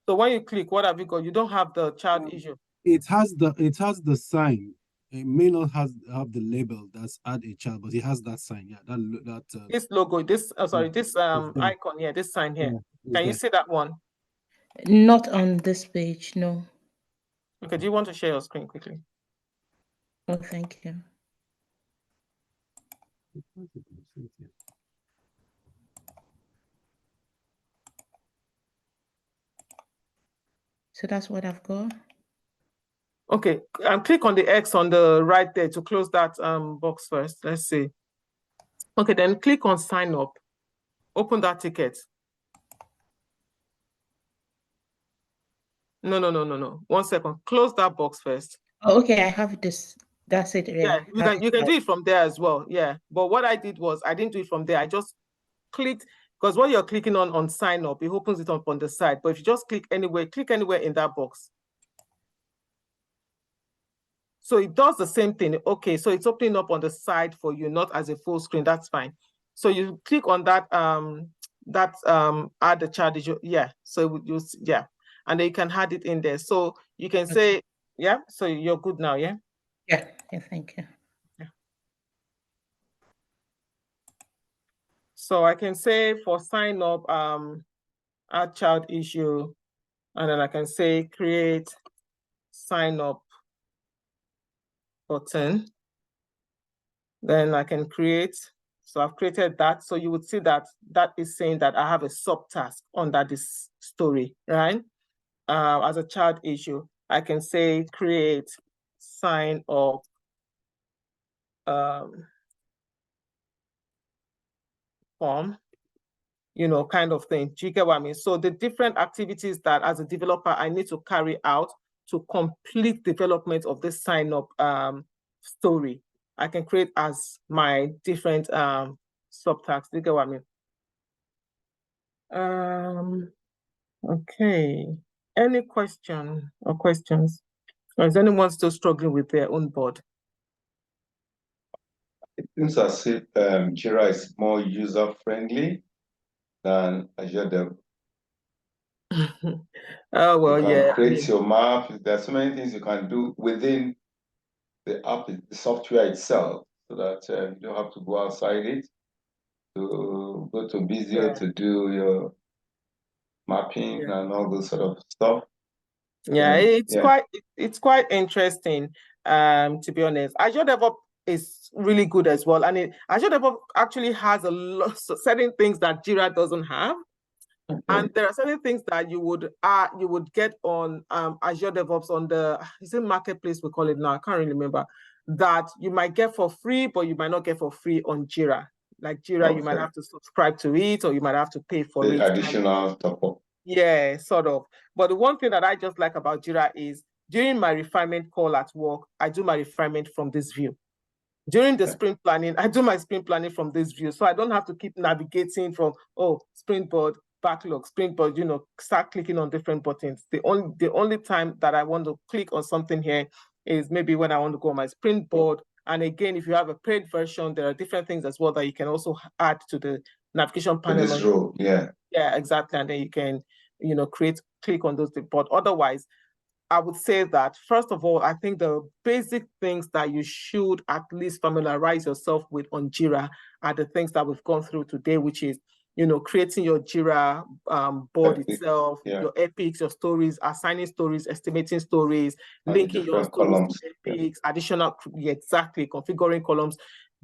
So when you click, what have you got? You don't have the child issue. It has the sign. It may not have the label that's add a child, but it has that sign. Yeah, this logo, this icon here, this sign here. Yeah, can you see that one? Not on this page, no. Okay, do you want to share your screen quickly? Oh, thank you. So that's what I've got. Okay, click on the X on the right there to close that box first. Let's see. Okay, then click on sign up. Open that ticket. No. 1 second. Close that box first. Oh, okay, I have this. That's it. Yeah, you can do it from there as well. Yeah, but what I did was I didn't do it from there. I just clicked, because what you're clicking on sign up, it opens it up on the side. But if you just click anywhere in that box. So it does the same thing. Okay, so it's opening up on the side for you, not as a full screen. That's fine. So you click on that add the child issue. Yeah. So yeah, and then you can add it in there. So you can say, yeah. So you're good now, yeah. Yeah. Thank you. Yeah. So I can say for sign up, add child issue, and then I can say create sign up button. Then I can create. So I've created that. So you would see that is saying that I have a subtask under this story, right? As a child issue, I can say create sign up form, kind of thing. Do you get what I mean? So the different activities that as a developer I need to carry out to complete development of this sign up story, I can create as my different subtasks. Do you get what I mean? Okay. Any question or questions? Or is anyone still struggling with their own board? It seems as if Jira is more user-friendly than Azure Dev. Oh, well, you can create I mean, your map. There's so many things you can do within the app, the software itself, so that you don't have to go outside it to go to Visio to do your mapping and all those sort of stuff. Yeah, it's quite interesting. To be honest, Azure DevOps is really good as well, and Azure DevOps actually has a lot certain things that Jira doesn't have. And there are certain things that you would get on Azure DevOps on the marketplace, we call it now. I can't really remember, that you might get for free, but you might not get for free on Jira. Like Jira, you might have to subscribe to it, or you might have to pay for it. Additional top-up. Yeah, sort of. But the one thing that I just like about Jira is during my refinement call at work, I do my refinement from this view. During the sprint planning, I do my sprint planning from this view. So I don't have to keep navigating from, sprint board, backlog, sprint board, start clicking on different buttons. The only time that I want to click on something here is maybe when I want to go on my sprint board. And again, if you have a paid version, there are different things as well that you can also add to the navigation panel. This row, yeah. Yeah, exactly. And then you can, click on those. But otherwise, I would say that, first of all, I think the basic things that you should at least familiarize yourself with on Jira are the things that we've gone through today, which is creating your Jira board Epic, itself, yeah. your epics, your stories, assigning stories, estimating stories, And linking your different stories columns, to epics, additional, exactly, configuring columns.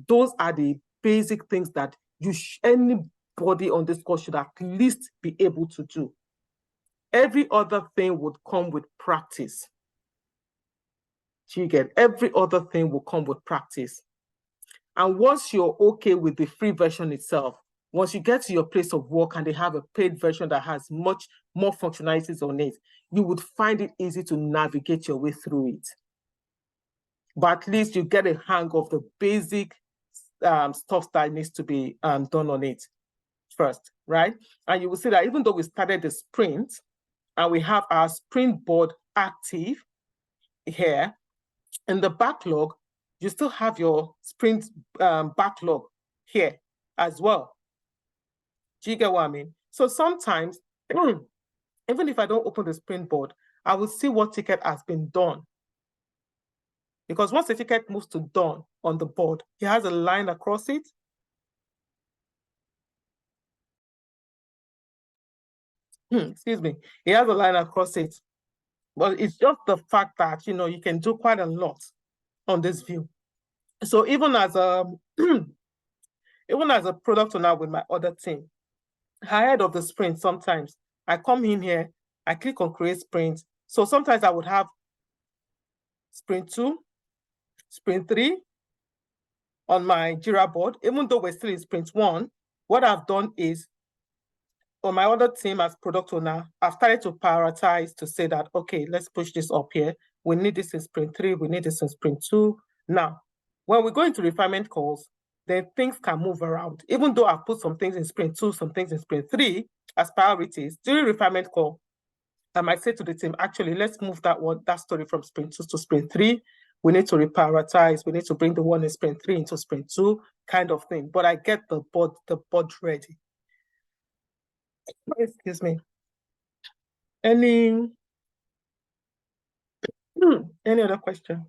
Those are the basic things that anybody on this course should at least be able to do. Every other thing would come with practice. Do you get? Every other thing will come with practice. And once you're okay with the free version itself, once you get to your place of work and they have a paid version that has much more functionalities on it, you would find it easy to navigate your way through it. But at least you get a hang of the basic stuff that needs to be done on it first, right? And you will see that even though we started the sprint and we have our sprint board active here, in the backlog, you still have your sprint backlog here as well. Do you get what I mean? So sometimes, even if I don't open the sprint board, I will see what ticket has been done. Because once the ticket moves to done on the board, it has a line across it. Excuse me. It has a line across it. But it's just the fact that, you can do quite a lot on this view. So even as a product owner with my other team, ahead of the sprint, sometimes I come in here, I click on create sprint. So sometimes I would have sprint 2, sprint 3 on my Jira board. Even though we're still in sprint 1, what I've done is on my other team as product owner, I've started to prioritize to say that, okay, let's push this up here. We need this in sprint 3, we need this in sprint 2. Now, when we go into refinement calls, then things can move around. Even though I've put some things in sprint 2, some things in sprint 3 as priorities, during refinement call, I might say to the team, actually, let's move that story from sprint 2 to sprint 3. We need to reprioritize. We need to bring the one in sprint 3 into sprint 2, kind of thing. But I get the board ready. Excuse me. Any other question?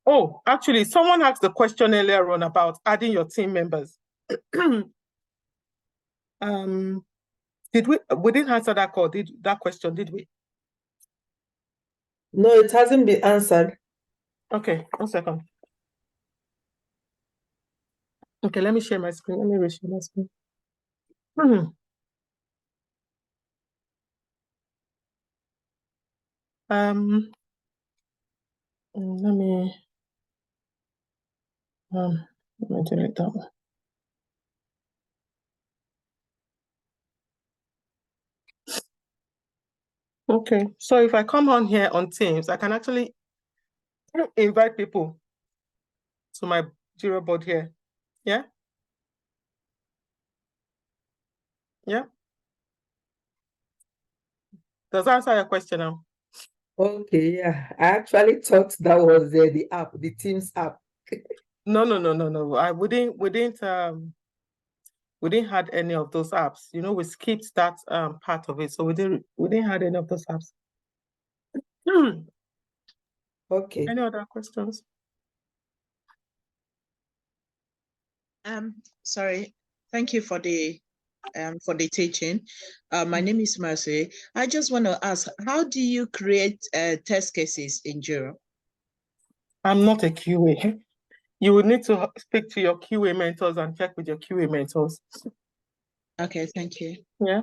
Oh, actually, someone asked the question earlier on about adding your team members. We didn't answer that question, did we? No, it hasn't been answered. Okay, 1 second. Okay, let me share my screen. Let me reshare my screen. Let me delete that one. Okay, so if I come on here on Teams, I can actually invite people to my Jira board here. Yeah? Yeah? Does that answer your question now? Okay, yeah. I actually thought that was the app, the Teams app. No. We didn't have any of those apps. We skipped that part of it. So we didn't have any of those apps. Okay. Any other questions? Sorry. Thank you for the teaching. My name is Mercy. I just want to ask, how do you create test cases in Jira? I'm not a QA. You would need to speak to your QA mentors and check with your QA mentors. Okay, thank you. Yeah,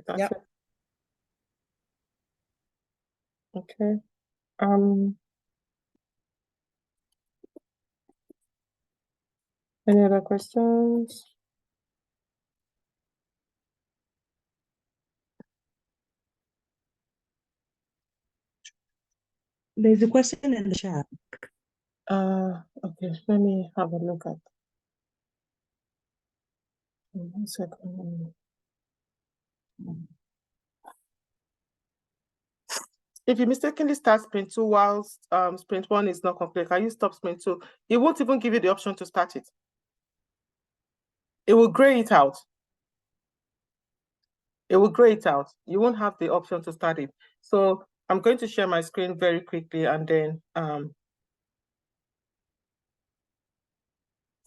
that's it. Okay. Any other questions? There's a question in the chat. Okay, let me have a look at. 1 second. If you mistakenly start sprint 2 whilst sprint 1 is not complete, can you stop sprint 2? It won't even give you the option to start it. It will gray it out. It will gray it out. You won't have the option to start it. So I'm going to share my screen very quickly and then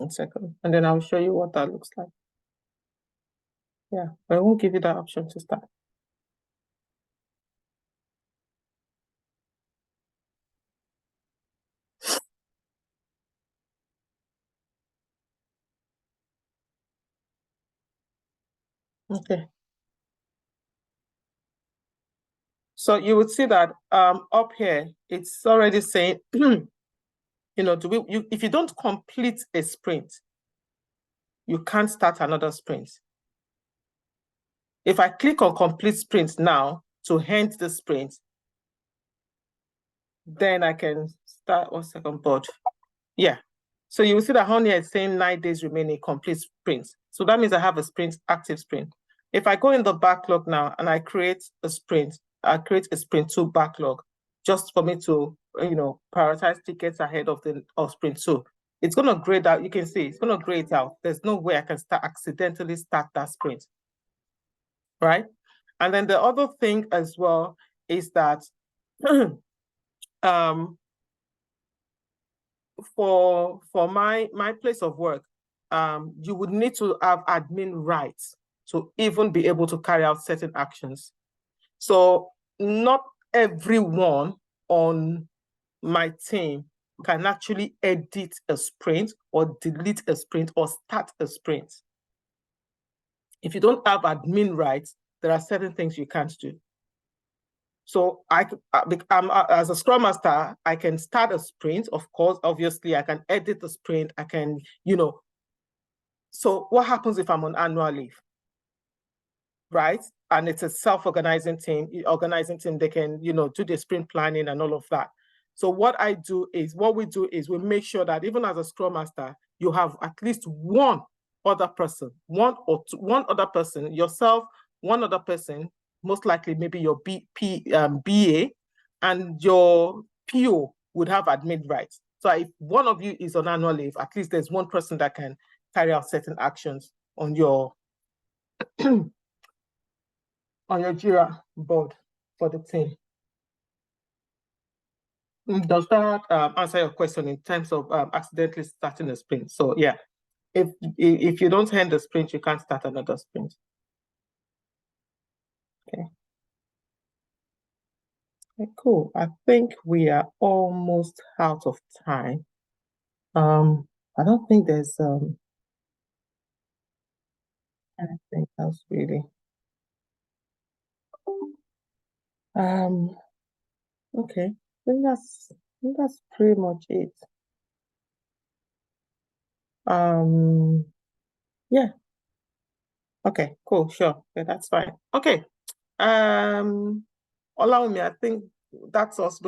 1 second, and then I'll show you what that looks like. Yeah, but I won't give you that option to start. Okay. So you would see that up here, it's already saying, you know, if you don't complete a sprint, you can't start another sprint. If I click on complete sprint now to end the sprint, then I can start 1 second, board. Yeah. So you will see that on here it's saying 9 days remaining complete sprint. So that means I have a sprint, active sprint. If I go in the backlog now and I create a sprint, I create a sprint 2 backlog just for me to, you know, prioritize tickets ahead of sprint 2. It's going to grade out. You can see it's going to grade it out. There's no way I can accidentally start that sprint, right? And then the other thing as well is that for my place of work, you would need to have admin rights to even be able to carry out certain actions. So not everyone on my team can actually edit a sprint or delete a sprint or start a sprint. If you don't have admin rights, there are certain things you can't do. So as a Scrum Master, I can start a sprint, of course, obviously, I can edit the sprint, I can, you know. So what happens if I'm on annual leave, right? And it's a self-organizing team, they can, you know, do the sprint planning and all of that. So what we do is we make sure that even as a Scrum Master, you have at least one other person, one other person, yourself, one other person, most likely maybe your BA, and your PO would have admin rights. So if one of you is on annual leave, at least there's one person that can carry out certain actions on your on your Jira board for the team. Does that answer your question in terms of accidentally starting a sprint? So yeah, if you don't end the sprint, you can't start another sprint. Okay. Okay, cool. I think we are almost out of time. I don't think there's anything else really. Okay, I think that's pretty much it. Yeah. Okay, cool, sure. Yeah, that's fine. Okay. Allow me, I think that's us.